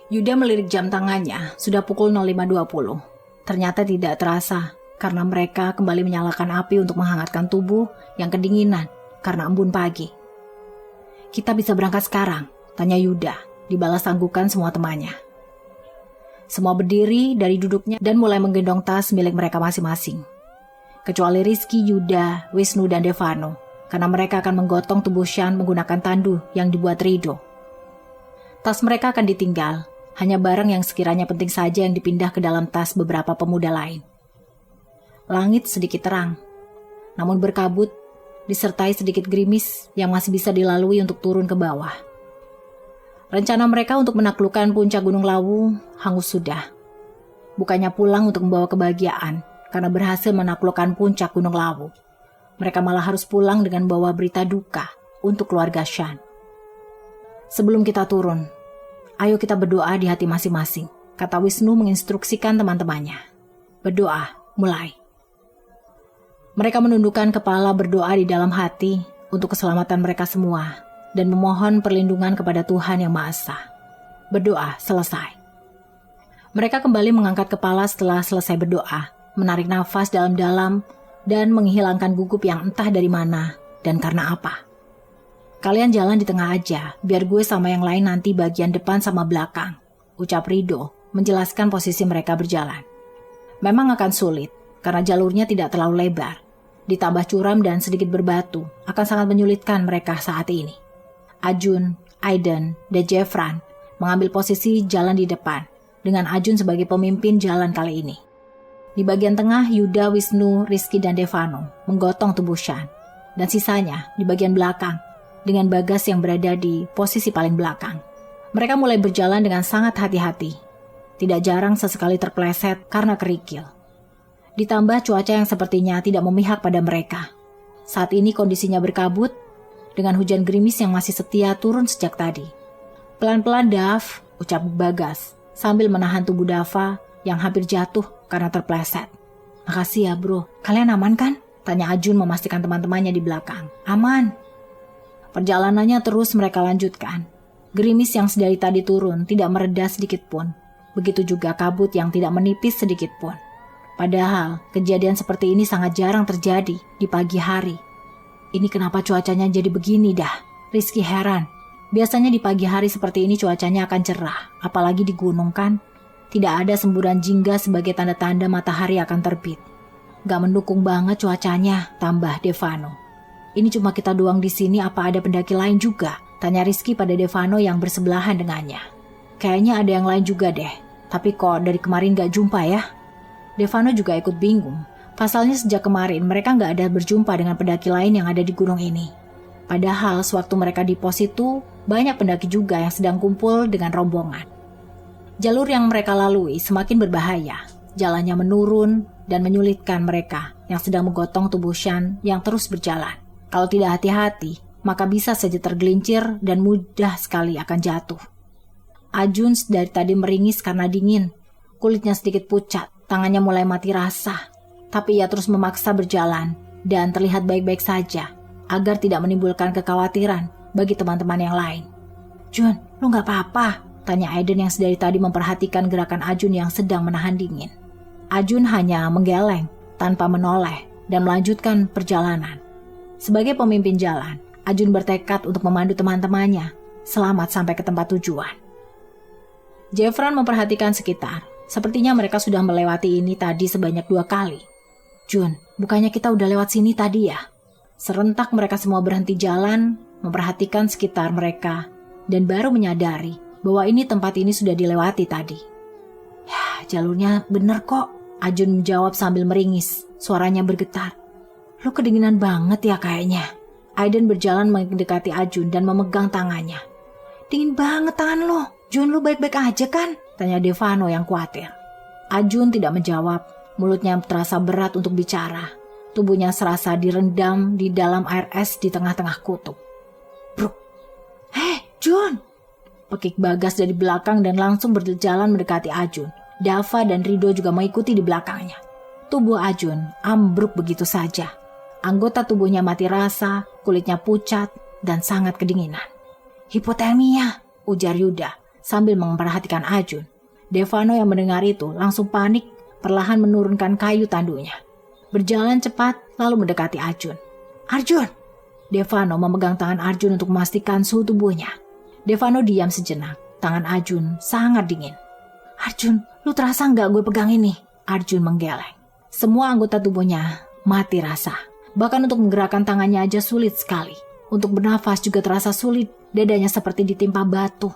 [SPEAKER 1] Yuda melirik jam tangannya, sudah pukul 05.20. Ternyata tidak terasa karena mereka kembali menyalakan api untuk menghangatkan tubuh yang kedinginan karena embun pagi. "Kita bisa berangkat sekarang?" tanya Yuda, dibalas tangguhkan semua temannya. Semua berdiri dari duduknya dan mulai menggendong tas milik mereka masing-masing. Kecuali Rizky, Yuda, Wisnu, dan Devano, karena mereka akan menggotong tubuh Shan menggunakan tandu yang dibuat Rido. Tas mereka akan ditinggal, hanya barang yang sekiranya penting saja yang dipindah ke dalam tas beberapa pemuda lain. Langit sedikit terang, namun berkabut, disertai sedikit gerimis yang masih bisa dilalui untuk turun ke bawah. Rencana mereka untuk menaklukkan puncak Gunung Lawu hangus sudah. Bukannya pulang untuk membawa kebahagiaan karena berhasil menaklukkan puncak Gunung Lawu. Mereka malah harus pulang dengan bawa berita duka untuk keluarga Shan. "Sebelum kita turun, ayo kita berdoa di hati masing-masing," kata Wisnu menginstruksikan teman-temannya. "Berdoa, mulai." Mereka menundukkan kepala berdoa di dalam hati untuk keselamatan mereka semua dan memohon perlindungan kepada Tuhan Yang Maha Esa. Berdoa selesai. Mereka kembali mengangkat kepala setelah selesai berdoa, menarik nafas dalam-dalam dan menghilangkan gugup yang entah dari mana dan karena apa. "Kalian jalan di tengah aja, biar gue sama yang lain nanti bagian depan sama belakang," ucap Rido menjelaskan posisi mereka berjalan. Memang akan sulit karena jalurnya tidak terlalu lebar, ditambah curam dan sedikit berbatu akan sangat menyulitkan mereka saat ini. Ajun, Aiden, dan Jeffran mengambil posisi jalan di depan dengan Ajun sebagai pemimpin jalan kali ini. Di bagian tengah, Yuda, Wisnu, Rizky, dan Devano menggotong tubuh Shan, dan sisanya di bagian belakang dengan Bagas yang berada di posisi paling belakang. Mereka mulai berjalan dengan sangat hati-hati, tidak jarang sesekali terpleset karena kerikil. Ditambah cuaca yang sepertinya tidak memihak pada mereka. Saat ini kondisinya berkabut, dengan hujan gerimis yang masih setia turun sejak tadi. "Pelan-pelan, Dav," ucap Bagas, sambil menahan tubuh Dava yang hampir jatuh karena terpleset. "Makasih ya bro, kalian aman kan?" tanya Ajun memastikan teman-temannya di belakang. "Aman." Perjalanannya terus mereka lanjutkan. Gerimis yang sedari tadi turun tidak mereda sedikit pun. Begitu juga kabut yang tidak menipis sedikit pun. Padahal kejadian seperti ini sangat jarang terjadi di pagi hari. "Ini kenapa cuacanya jadi begini dah?" Rizky heran. Biasanya di pagi hari seperti ini cuacanya akan cerah, apalagi di gunung kan. Tidak ada semburan jingga sebagai tanda-tanda matahari akan terbit. "Gak mendukung banget cuacanya," tambah Devano. "Ini cuma kita doang di sini, apa ada pendaki lain juga?" tanya Rizky pada Devano yang bersebelahan dengannya. "Kayaknya ada yang lain juga deh, tapi kok dari kemarin gak jumpa ya?" Devano juga ikut bingung. Pasalnya sejak kemarin mereka nggak ada berjumpa dengan pendaki lain yang ada di gunung ini. Padahal sewaktu mereka di pos itu, banyak pendaki juga yang sedang kumpul dengan rombongan. Jalur yang mereka lalui semakin berbahaya. Jalannya menurun dan menyulitkan mereka yang sedang menggotong tubuh Shan yang terus berjalan. Kalau tidak hati-hati, maka bisa saja tergelincir dan mudah sekali akan jatuh. Ajun dari tadi meringis karena dingin. Kulitnya sedikit pucat, tangannya mulai mati rasa. Tapi ia terus memaksa berjalan dan terlihat baik-baik saja agar tidak menimbulkan kekhawatiran bagi teman-teman yang lain. "Jun, lu gak apa-apa?" tanya Aiden yang sedari tadi memperhatikan gerakan Ajun yang sedang menahan dingin. Ajun hanya menggeleng tanpa menoleh dan melanjutkan perjalanan. Sebagai pemimpin jalan, Ajun bertekad untuk memandu teman-temannya selamat sampai ke tempat tujuan. Jeffran memperhatikan sekitar. Sepertinya mereka sudah melewati ini tadi sebanyak 2 kali. "Jun, bukannya kita udah lewat sini tadi ya?" Serentak mereka semua berhenti jalan, memperhatikan sekitar mereka, dan baru menyadari bahwa tempat ini sudah dilewati tadi. "Ya, jalurnya bener kok," Ajun menjawab sambil meringis, suaranya bergetar. "Lu kedinginan banget ya kayaknya." Aiden berjalan mendekati Ajun dan memegang tangannya. "Dingin banget tangan lo. Jun, lu baik-baik aja kan?" tanya Devano yang khawatir. Ajun tidak menjawab. Mulutnya terasa berat untuk bicara. Tubuhnya serasa direndam di dalam air es di tengah-tengah kutub. "Bruk. Hei, Jun!" pekik Bagas dari belakang dan langsung berjalan mendekati Ajun. Dava dan Rido juga mengikuti di belakangnya. Tubuh Ajun ambruk begitu saja. Anggota tubuhnya mati rasa, kulitnya pucat, dan sangat kedinginan. "Hipotermia," ujar Yuda sambil memperhatikan Ajun. Devano yang mendengar itu langsung panik perlahan menurunkan kayu tandunya. Berjalan cepat lalu mendekati Arjun. "Arjun!" Devano memegang tangan Arjun untuk memastikan suhu tubuhnya. Devano diam sejenak. Tangan Arjun sangat dingin. "Arjun, lu terasa nggak gue pegang ini?" Arjun menggeleng. Semua anggota tubuhnya mati rasa. Bahkan untuk menggerakkan tangannya aja sulit sekali. Untuk bernafas juga terasa sulit. Dadanya seperti ditimpa batu.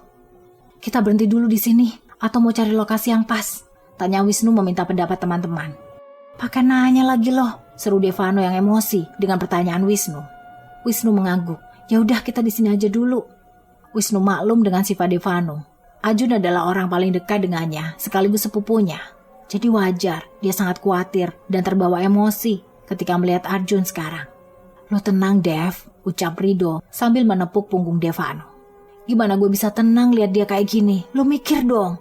[SPEAKER 1] "Kita berhenti dulu di sini atau mau cari lokasi yang pas?" tanya Wisnu meminta pendapat teman-teman. "Pakai nanya lagi loh," seru Devano yang emosi dengan pertanyaan Wisnu. Wisnu mengangguk. "Ya udah, kita di sini aja dulu." Wisnu maklum dengan sifat Devano. Arjun adalah orang paling dekat dengannya, sekaligus sepupunya. Jadi wajar dia sangat khawatir dan terbawa emosi ketika melihat Arjun sekarang. "Lo tenang, Dev," ucap Rido sambil menepuk punggung Devano. "Gimana gue bisa tenang lihat dia kayak gini? Lo mikir dong."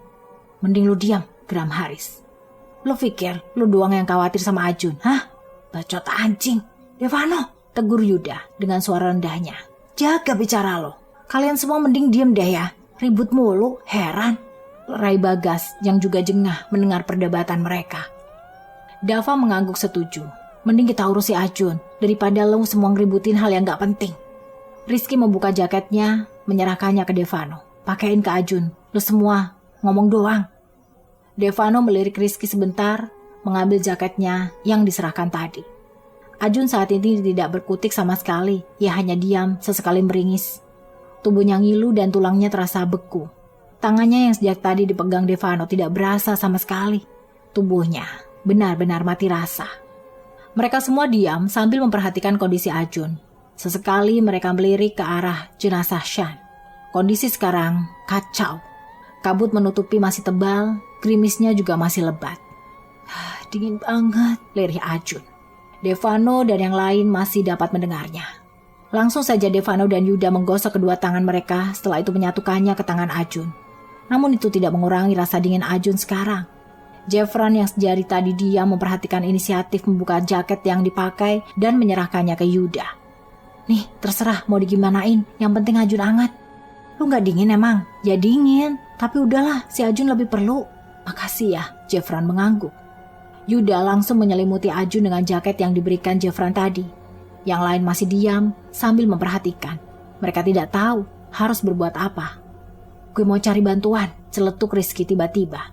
[SPEAKER 1] "Mending lo diam," geram Haris. "Lo pikir lo doang yang khawatir sama Arjun, hah? Bacot anjing." "Devano," tegur Yuda dengan suara rendahnya. "Jaga bicara lo. Kalian semua mending diem deh ya. Ribut mulu, heran." Lerai Bagas yang juga jengah mendengar perdebatan mereka. Dava mengangguk setuju. "Mending kita urusi Arjun daripada lo semua ngeributin hal yang gak penting." Rizky membuka jaketnya, menyerahkannya ke Devano. "Pakein ke Arjun, lo semua ngomong doang." Devano melirik Rizky sebentar, mengambil jaketnya yang diserahkan tadi. Arjun saat ini tidak berkutik sama sekali, ia hanya diam, sesekali meringis. Tubuhnya ngilu dan tulangnya terasa beku. Tangannya yang sejak tadi dipegang Devano tidak berasa sama sekali. Tubuhnya benar-benar mati rasa. Mereka semua diam sambil memperhatikan kondisi Arjun. Sesekali mereka melirik ke arah jenazah Shan. Kondisi sekarang kacau. Kabut menutupi masih tebal, gerimisnya juga masih lebat. "Dingin banget," lirih Arjun. Devano dan yang lain masih dapat mendengarnya. Langsung saja Devano dan Yuda menggosok kedua tangan mereka, setelah itu menyatukannya ke tangan Arjun. Namun itu tidak mengurangi rasa dingin Arjun sekarang. Jeffran yang sejari tadi diam memperhatikan inisiatif membuka jaket yang dipakai dan menyerahkannya ke Yuda. "Nih, terserah mau digimanain, yang penting Arjun hangat." "Lu gak dingin emang?" "Ya dingin, tapi udahlah, si Arjun lebih perlu." "Makasih ya," Jeffran mengangguk. Yuda langsung menyelimuti Arjun dengan jaket yang diberikan Jeffran tadi. Yang lain masih diam sambil memperhatikan. Mereka tidak tahu harus berbuat apa. "Gue mau cari bantuan," celetuk Rizky tiba-tiba.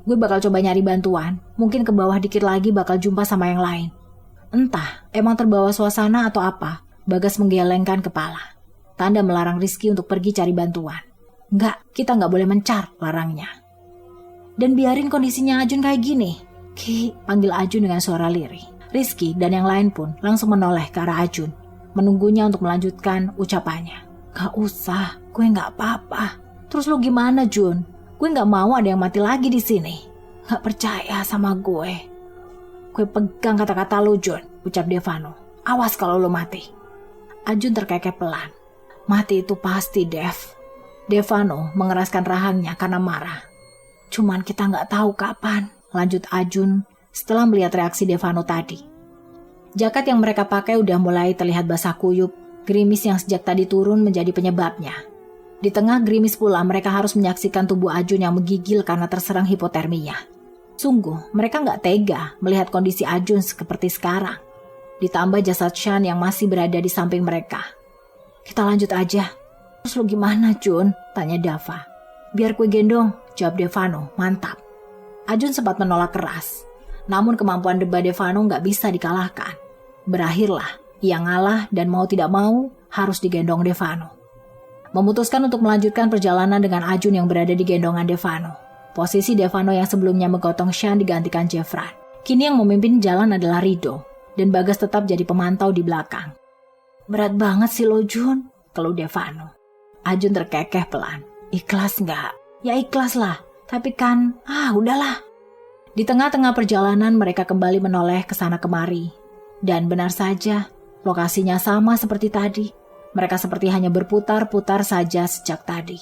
[SPEAKER 1] "Gue bakal coba nyari bantuan, mungkin ke bawah dikit lagi bakal jumpa sama yang lain." Entah, emang terbawa suasana atau apa, Bagas menggelengkan kepala. Tanda melarang Rizky untuk pergi cari bantuan. "Enggak, kita nggak boleh mencar," larangnya. "Dan biarin kondisinya Arjun kayak gini." "Ki," panggil Arjun dengan suara lirih. Rizky dan yang lain pun langsung menoleh ke arah Arjun, menunggunya untuk melanjutkan ucapannya. "Gak usah, gue gak apa-apa." "Terus lu gimana, Jun? Gue gak mau ada yang mati lagi di sini." "Gak percaya sama gue." "Gue pegang kata-kata lu, Jun," ucap Devano. "Awas kalau lu mati." Arjun terkekeh pelan. "Mati itu pasti, Dev." Devano mengeraskan rahangnya karena marah. "Cuman kita gak tahu kapan," lanjut Arjun setelah melihat reaksi Devano tadi. Jaket yang mereka pakai udah mulai terlihat basah kuyup. Gerimis yang sejak tadi turun menjadi penyebabnya. Di tengah gerimis pula mereka harus menyaksikan tubuh Arjun yang menggigil karena terserang hipotermia. Sungguh mereka gak tega melihat kondisi Arjun seperti sekarang. Ditambah jasad Shan yang masih berada di samping mereka. "Kita lanjut aja." "Terus lu gimana, Jun?" tanya Dava. "Biar gue gendong," jawab Devano. "Mantap." Arjun sempat menolak keras. Namun kemampuan debat Devano gak bisa dikalahkan. Berakhirlah, ia ngalah dan mau tidak mau harus digendong Devano. Memutuskan untuk melanjutkan perjalanan dengan Arjun yang berada di gendongan Devano. Posisi Devano yang sebelumnya menggotong Shan digantikan Jeffran. Kini yang memimpin jalan adalah Rido, dan Bagas tetap jadi pemantau di belakang. "Berat banget sih lo, Jun," keluh Devano. Arjun terkekeh pelan. "Ikhlas gak?" "Ya ikhlas lah, tapi kan, udahlah." Di tengah-tengah perjalanan mereka kembali menoleh ke sana kemari. Dan benar saja, lokasinya sama seperti tadi. Mereka seperti hanya berputar-putar saja sejak tadi.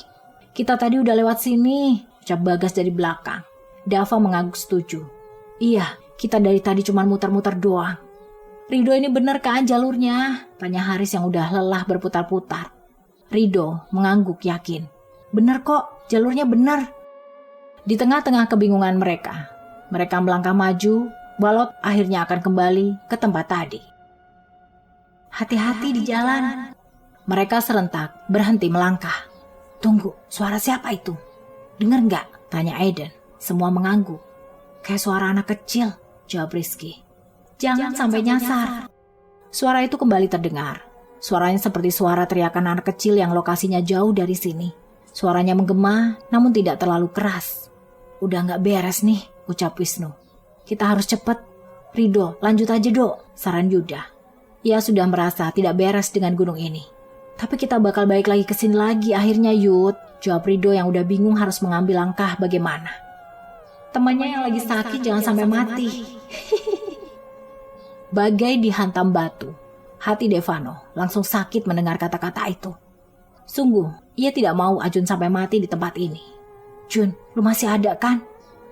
[SPEAKER 1] "Kita tadi udah lewat sini," ucap Bagas dari belakang. Dava mengangguk setuju. "Iya, kita dari tadi cuma muter-muter doang." "Rido ini bener kan jalurnya?" tanya Haris yang udah lelah berputar-putar. Rido mengangguk yakin. "Bener kok, jalurnya bener." Di tengah-tengah kebingungan mereka, Mereka melangkah maju, walau akhirnya akan kembali ke tempat tadi. Hati-hati di jalan. Mereka serentak berhenti melangkah. Tunggu, suara siapa itu? Dengar nggak? Tanya Aiden. Semua mengangguk. Kayak suara anak kecil, jawab Rizky. Jangan sampai nyasar. Suara itu kembali terdengar. Suaranya seperti suara teriakan anak kecil yang lokasinya jauh dari sini. Suaranya menggema, namun tidak terlalu keras. Udah nggak beres nih, ucap Wisnu. Kita harus cepet. Rido, lanjut aja dok, saran Yuda. Ia sudah merasa tidak beres dengan gunung ini. Tapi kita bakal balik lagi ke sini lagi akhirnya Yud, jawab Rido yang udah bingung harus mengambil langkah bagaimana. Temannya yang lagi sakit jangan sampai mati. Bagai dihantam batu. Hati Devano langsung sakit mendengar kata-kata itu. Sungguh, ia tidak mau Ajun sampai mati di tempat ini. Jun, lu masih ada kan?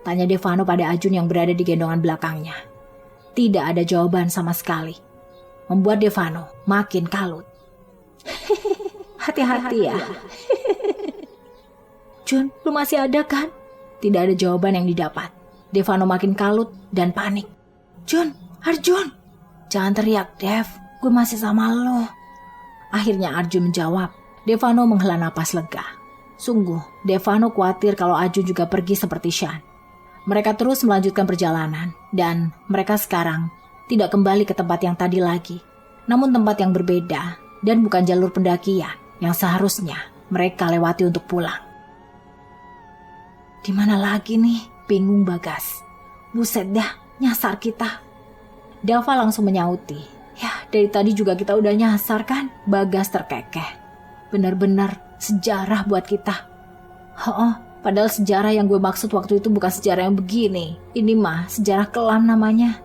[SPEAKER 1] Tanya Devano pada Ajun yang berada di gendongan belakangnya. Tidak ada jawaban sama sekali. Membuat Devano makin kalut. Hati-hati ya. Jun, lu masih ada kan? Tidak ada jawaban yang didapat. Devano makin kalut dan panik. Jun, Arjun. Jangan teriak, Dev. Gue masih sama lo. Akhirnya Arjun menjawab. Devano menghela napas lega. Sungguh, Devano khawatir kalau Arjun juga pergi seperti Shan. Mereka terus melanjutkan perjalanan. Dan mereka sekarang tidak kembali ke tempat yang tadi lagi. Namun tempat yang berbeda. Dan bukan jalur pendakian yang seharusnya mereka lewati untuk pulang. Di mana lagi nih? Bingung Bagas. Buset dah, nyasar kita. Dava langsung menyauti. Ya, dari tadi juga kita udah nyasar kan? Bagas terkekeh. Benar-benar sejarah buat kita. Padahal sejarah yang gue maksud waktu itu bukan sejarah yang begini. Ini mah sejarah kelam namanya.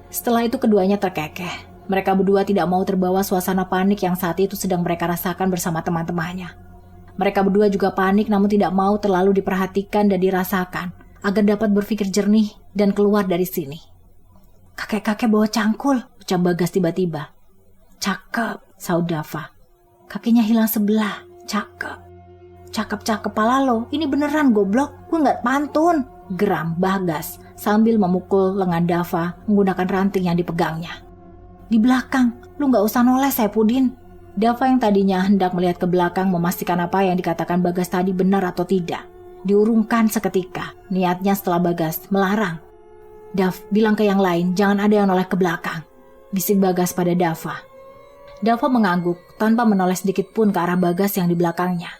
[SPEAKER 1] Setelah itu keduanya terkekeh. Mereka berdua tidak mau terbawa suasana panik yang saat itu sedang mereka rasakan bersama teman-temannya. Mereka berdua juga panik namun tidak mau terlalu diperhatikan dan dirasakan agar dapat berpikir jernih dan keluar dari sini. Kakek-kakek bawa cangkul, ucap Bagas tiba-tiba. Cakep, saud Dava. Kakinya hilang sebelah, cakep. Cakep-cakep pala lo, ini beneran goblok, gue gak pantun. Geram Bagas sambil memukul lengan Dava menggunakan ranting yang dipegangnya. Di belakang, lu gak usah noleh Saipudin. Dava yang tadinya hendak melihat ke belakang memastikan apa yang dikatakan Bagas tadi benar atau tidak. Diurungkan seketika, niatnya setelah Bagas melarang. Dav, bilang ke yang lain jangan ada yang noleh ke belakang, bisik Bagas pada Dava. Dava mengangguk tanpa menoleh sedikit pun ke arah Bagas yang di belakangnya.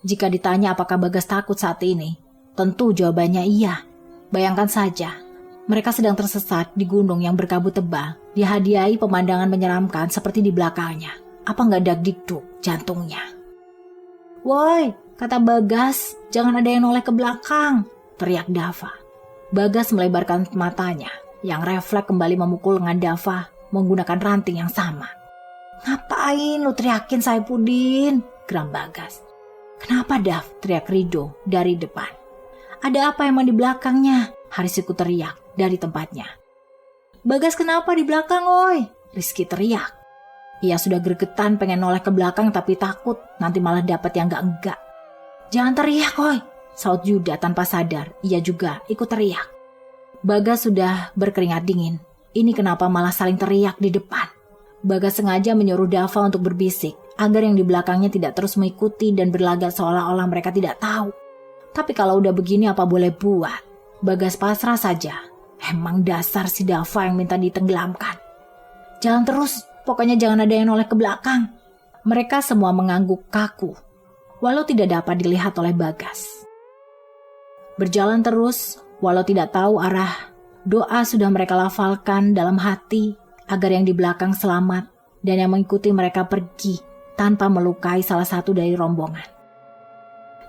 [SPEAKER 1] Jika ditanya apakah Bagas takut saat ini, tentu jawabannya iya. Bayangkan saja, mereka sedang tersesat di gunung yang berkabut tebal, dihadiahi pemandangan menyeramkan seperti di belakangnya. Apa nggak dak-dikduk jantungnya? Woi, kata Bagas, jangan ada yang noleh ke belakang, teriak Dava. Bagas melebarkan matanya, yang refleks kembali memukul lengan Dava menggunakan ranting yang sama. Ngapain lu teriakin Saipudin? Geram Bagas. Kenapa Dav? Teriak Rido dari depan. Ada apa emang di belakangnya? Harisiku teriak dari tempatnya. Bagas kenapa di belakang oi? Rizky teriak. Ia sudah gregetan pengen noleh ke belakang tapi takut nanti malah dapat yang enggak. Jangan teriak oi, saut Yuda tanpa sadar. Ia juga ikut teriak. Bagas sudah berkeringat dingin. Ini kenapa malah saling teriak di depan? Bagas sengaja menyuruh Dava untuk berbisik agar yang di belakangnya tidak terus mengikuti dan berlagak seolah-olah mereka tidak tahu. Tapi kalau udah begini apa boleh buat? Bagas pasrah saja. Emang dasar si Dava yang minta ditenggelamkan. Jalan terus, pokoknya jangan ada yang noleh ke belakang. Mereka semua mengangguk kaku, walau tidak dapat dilihat oleh Bagas. Berjalan terus, walau tidak tahu arah, doa sudah mereka lafalkan dalam hati agar yang di belakang selamat dan yang mengikuti mereka pergi tanpa melukai salah satu dari rombongan.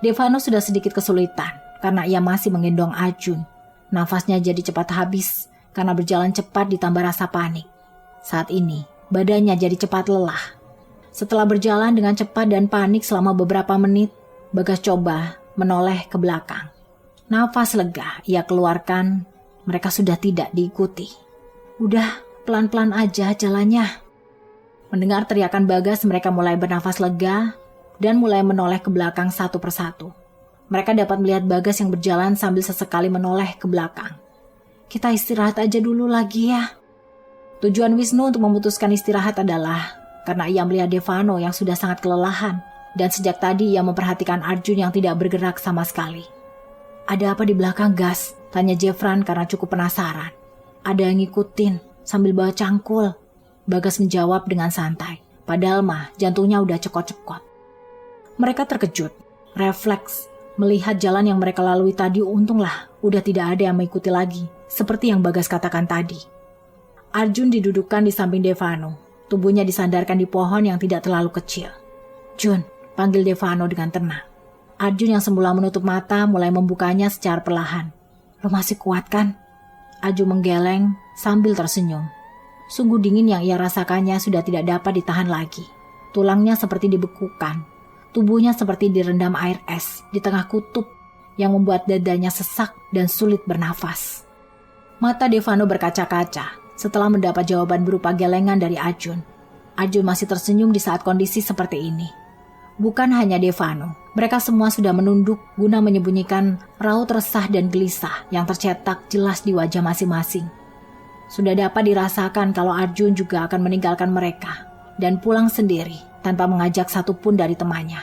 [SPEAKER 1] Devano sudah sedikit kesulitan karena ia masih menggendong Ajun. Nafasnya jadi cepat habis karena berjalan cepat ditambah rasa panik. Saat ini, badannya jadi cepat lelah. Setelah berjalan dengan cepat dan panik selama beberapa menit, Bagas coba menoleh ke belakang. Nafas lega ia keluarkan, mereka sudah tidak diikuti. Udah, pelan-pelan aja jalannya. Mendengar teriakan Bagas, mereka mulai bernafas lega dan mulai menoleh ke belakang satu persatu. Mereka dapat melihat Bagas yang berjalan sambil sesekali menoleh ke belakang. kita istirahat aja dulu lagi ya. Tujuan Wisnu untuk memutuskan istirahat adalah karena ia melihat Devano yang sudah sangat kelelahan dan sejak tadi ia memperhatikan Arjun yang tidak bergerak sama sekali. Ada apa di belakang, Gas? Tanya Jeffran karena cukup penasaran. Ada yang ngikutin sambil bawa cangkul. Bagas menjawab dengan santai. Padahal mah jantungnya udah cekot-cekot. Mereka terkejut, refleks. Melihat jalan yang mereka lalui tadi, untunglah udah tidak ada yang mengikuti lagi. Seperti yang Bagas katakan tadi. Arjun didudukkan di samping Devano. Tubuhnya disandarkan di pohon yang tidak terlalu kecil. Jun, panggil Devano dengan tenang. Arjun yang semula menutup mata mulai membukanya secara perlahan. Lo masih kuat kan? Arjun menggeleng sambil tersenyum. Sungguh dingin yang ia rasakannya sudah tidak dapat ditahan lagi. Tulangnya seperti dibekukan. Tubuhnya seperti direndam air es di tengah kutub yang membuat dadanya sesak dan sulit bernafas. Mata Devano berkaca-kaca setelah mendapat jawaban berupa gelengan dari Arjun. Arjun masih tersenyum di saat kondisi seperti ini. Bukan hanya Devano, mereka semua sudah menunduk guna menyembunyikan raut resah dan gelisah yang tercetak jelas di wajah masing-masing. Sudah dapat dirasakan kalau Arjun juga akan meninggalkan mereka dan pulang sendiri tanpa mengajak satupun dari temannya.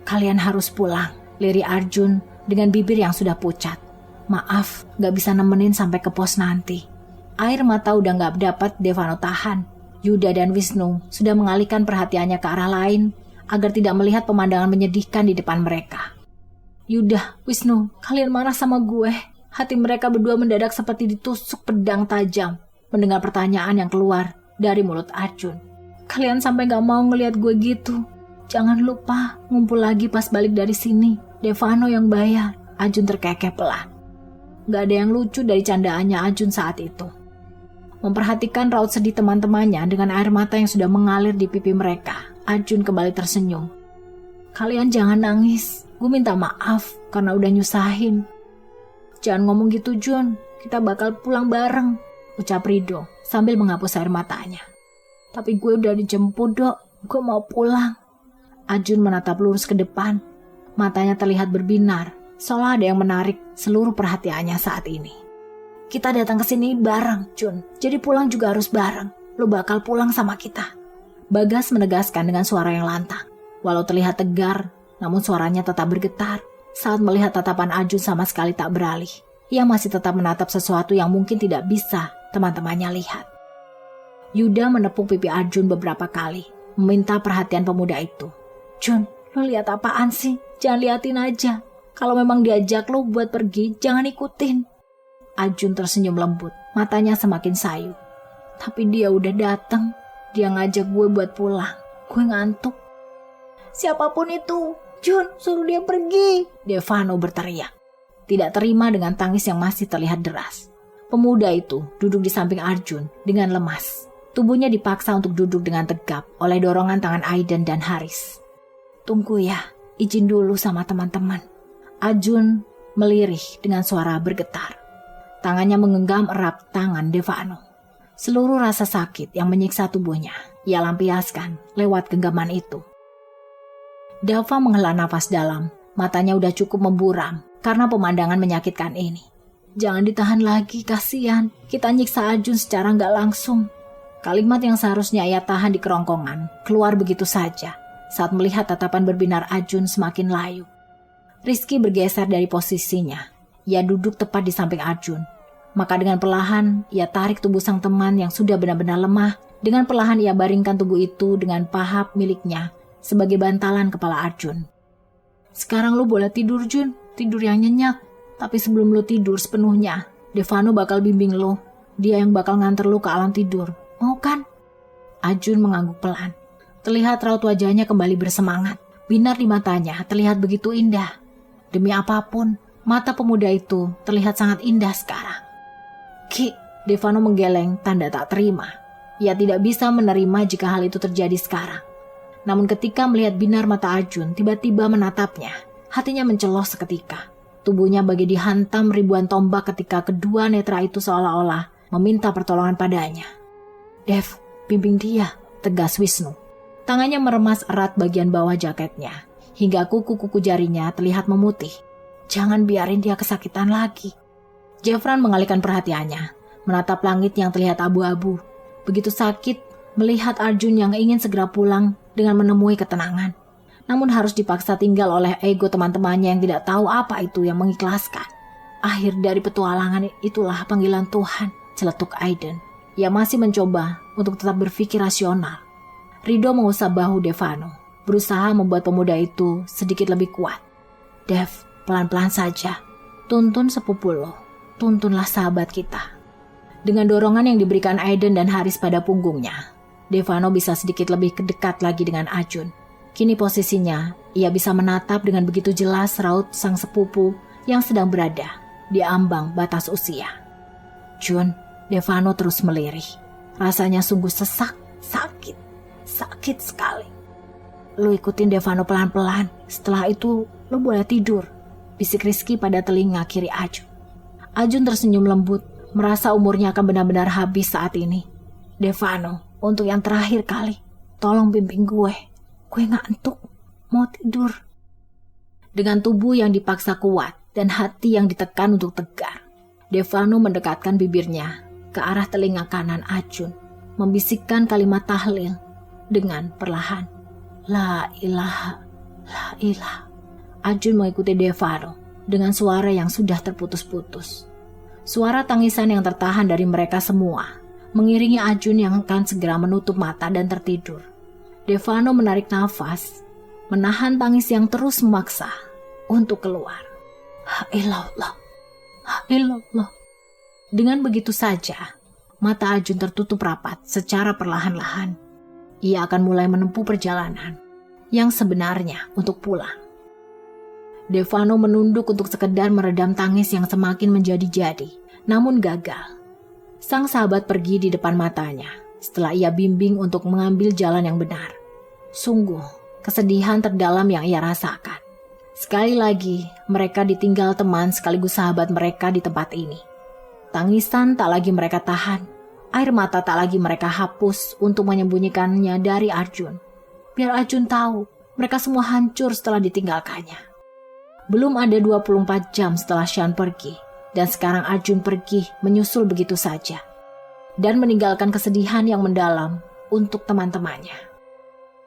[SPEAKER 1] Kalian harus pulang, lirik Arjun dengan bibir yang sudah pucat. Maaf, gak bisa nemenin sampai ke pos nanti. Air mata udah gak dapat Devano tahan. Yuda dan Wisnu sudah mengalihkan perhatiannya ke arah lain agar tidak melihat pemandangan menyedihkan di depan mereka. Yuda, Wisnu, kalian marah sama gue? Hati mereka berdua mendadak seperti ditusuk pedang tajam mendengar pertanyaan yang keluar dari mulut Arjun. Kalian sampai gak mau ngelihat gue gitu. Jangan lupa ngumpul lagi pas balik dari sini. Devano yang bayar. Arjun terkekeh pelan. Gak ada yang lucu dari candaannya Arjun saat itu. Memperhatikan raut sedih teman-temannya dengan air mata yang sudah mengalir di pipi mereka, Arjun kembali tersenyum. Kalian jangan nangis. Gue minta maaf karena udah nyusahin. Jangan ngomong gitu, Jun. Kita bakal pulang bareng, ucap Rido sambil menghapus air matanya. Tapi gue udah dijemput, Dok. Gue mau pulang. Arjun menatap lurus ke depan. Matanya terlihat berbinar, seolah ada yang menarik seluruh perhatiannya saat ini. Kita datang ke sini bareng, Jun. Jadi pulang juga harus bareng. Lo bakal pulang sama kita. Bagas menegaskan dengan suara yang lantang. Walau terlihat tegar, namun suaranya tetap bergetar. Saat melihat tatapan Arjun sama sekali tak beralih. Ia masih tetap menatap sesuatu yang mungkin tidak bisa teman-temannya lihat. Yuda menepuk pipi Arjun beberapa kali, meminta perhatian pemuda itu. Jun, lo lihat apaan sih? Jangan liatin aja. Kalau memang diajak lo buat pergi, jangan ikutin. Arjun tersenyum lembut, matanya semakin sayu. Tapi dia udah datang. Dia ngajak gue buat pulang. Gue ngantuk. Siapapun itu, Jun, suruh dia pergi. Devano berteriak. Tidak terima dengan tangis yang masih terlihat deras. Pemuda itu duduk di samping Arjun dengan lemas. Tubuhnya dipaksa untuk duduk dengan tegap oleh dorongan tangan Aiden dan Haris. Tunggu ya, izin dulu sama teman-teman. Arjun melirih dengan suara bergetar. Tangannya menggenggam erat tangan Devano. Seluruh rasa sakit yang menyiksa tubuhnya, ia lampiaskan lewat genggaman itu. Dava menghela nafas dalam, matanya udah cukup memburam karena pemandangan menyakitkan ini. Jangan ditahan lagi, kasihan. Kita nyiksa Arjun secara nggak langsung. Kalimat yang seharusnya ia tahan di kerongkongan keluar begitu saja saat melihat tatapan berbinar Arjun semakin layu. Rizky bergeser dari posisinya. Ia duduk tepat di samping Arjun. Maka dengan perlahan ia tarik tubuh sang teman yang sudah benar-benar lemah. Dengan perlahan ia baringkan tubuh itu dengan paha miliknya sebagai bantalan kepala Arjun. Sekarang lu boleh tidur, Jun. Tidur yang nyenyak. Tapi sebelum lu tidur sepenuhnya, Devano bakal bimbing lu. Dia yang bakal nganter lu ke alam tidur. Mau kan? Arjun mengangguk pelan. Terlihat raut wajahnya kembali bersemangat. Binar di matanya terlihat begitu indah. Demi apapun, mata pemuda itu terlihat sangat indah sekarang. Ki, Devano menggeleng tanda tak terima. Ia tidak bisa menerima jika hal itu terjadi sekarang. Namun ketika melihat binar mata Arjun tiba-tiba menatapnya, hatinya mencelos seketika. Tubuhnya bagi dihantam ribuan tombak ketika kedua netra itu seolah-olah meminta pertolongan padanya. Dev, bimbing dia, tegas Wisnu. Tangannya meremas erat bagian bawah jaketnya, hingga kuku-kuku jarinya terlihat memutih. Jangan biarin dia kesakitan lagi. Jeffran mengalihkan perhatiannya, menatap langit yang terlihat abu-abu. Begitu sakit melihat Arjun yang ingin segera pulang dengan menemui ketenangan. Namun harus dipaksa tinggal oleh ego teman-temannya yang tidak tahu apa itu yang mengikhlaskan. Akhir dari petualangan itulah panggilan Tuhan, celetuk Aiden. Ia masih mencoba untuk tetap berpikir rasional. Rido mengusap bahu Devano, berusaha membuat pemuda itu sedikit lebih kuat. Dev, pelan-pelan saja. Tuntun sepupu lo. Tuntunlah sahabat kita. Dengan dorongan yang diberikan Aiden dan Haris pada punggungnya, Devano bisa sedikit lebih dekat lagi dengan Arjun. Kini posisinya, ia bisa menatap dengan begitu jelas raut sang sepupu yang sedang berada di ambang batas usia. Jun, Devano terus melirih. Rasanya sungguh sesak, sakit sekali. Lo ikutin Devano pelan-pelan, setelah itu lo boleh tidur, bisik Rizky pada telinga kiri Arjun. Arjun tersenyum lembut, merasa umurnya akan benar-benar habis saat ini. Devano, untuk yang terakhir kali, tolong bimbing gue ngantuk, mau tidur. Dengan tubuh yang dipaksa kuat dan hati yang ditekan untuk tegar, Devano mendekatkan bibirnya ke arah telinga kanan Arjun, membisikkan kalimat tahlil dengan perlahan. La ilaha, la ilaha. Arjun mengikuti Devano dengan suara yang sudah terputus-putus. Suara tangisan yang tertahan dari mereka semua mengiringi Arjun yang akan segera menutup mata dan tertidur. Devano menarik nafas, menahan tangis yang terus memaksa untuk keluar. Ilallah. Dengan begitu saja, mata Arjun tertutup rapat secara perlahan-lahan. Ia akan mulai menempuh perjalanan yang sebenarnya untuk pulang. Devano menunduk untuk sekedar meredam tangis yang semakin menjadi-jadi, namun gagal. Sang sahabat pergi di depan matanya setelah ia bimbing untuk mengambil jalan yang benar. Sungguh, kesedihan terdalam yang ia rasakan. Sekali lagi, mereka ditinggal teman sekaligus sahabat mereka di tempat ini. Tangisan tak lagi mereka tahan. Air mata tak lagi mereka hapus untuk menyembunyikannya dari Arjun. Biar Arjun tahu, mereka semua hancur setelah ditinggalkannya. Belum ada 24 jam setelah Sean pergi, dan sekarang Arjun pergi menyusul begitu saja. Dan meninggalkan kesedihan yang mendalam untuk teman-temannya.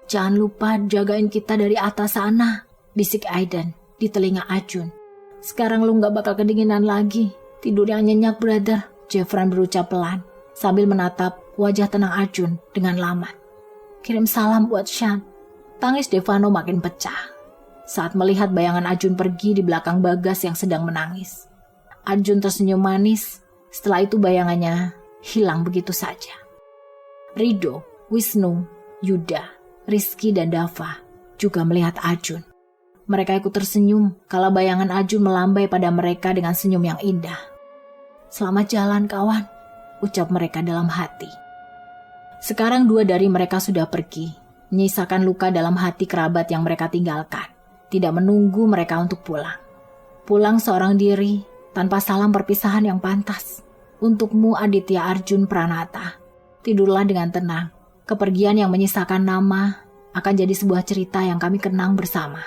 [SPEAKER 1] Jangan lupa jagain kita dari atas sana, bisik Aiden di telinga Arjun. Sekarang lu gak bakal kedinginan lagi. Tidur yang nyenyak, brother, Jeffran berucap pelan sambil menatap wajah tenang Arjun dengan lamat. Kirim salam buat Sean. Tangis Devano makin pecah saat melihat bayangan Arjun pergi di belakang Bagas yang sedang menangis. Arjun tersenyum manis, setelah itu bayangannya hilang begitu saja. Rido, Wisnu, Yuda, Rizky dan Dava juga melihat Arjun. Mereka ikut tersenyum kala bayangan Arjun melambai pada mereka dengan senyum yang indah. Selamat jalan kawan, ucap mereka dalam hati. Sekarang 2 dari mereka sudah pergi, menyisakan luka dalam hati kerabat yang mereka tinggalkan, tidak menunggu mereka untuk pulang. Pulang seorang diri, tanpa salam perpisahan yang pantas. Untukmu Aditya Arjun Pranata, tidurlah dengan tenang. Kepergian yang menyisakan nama akan jadi sebuah cerita yang kami kenang bersama.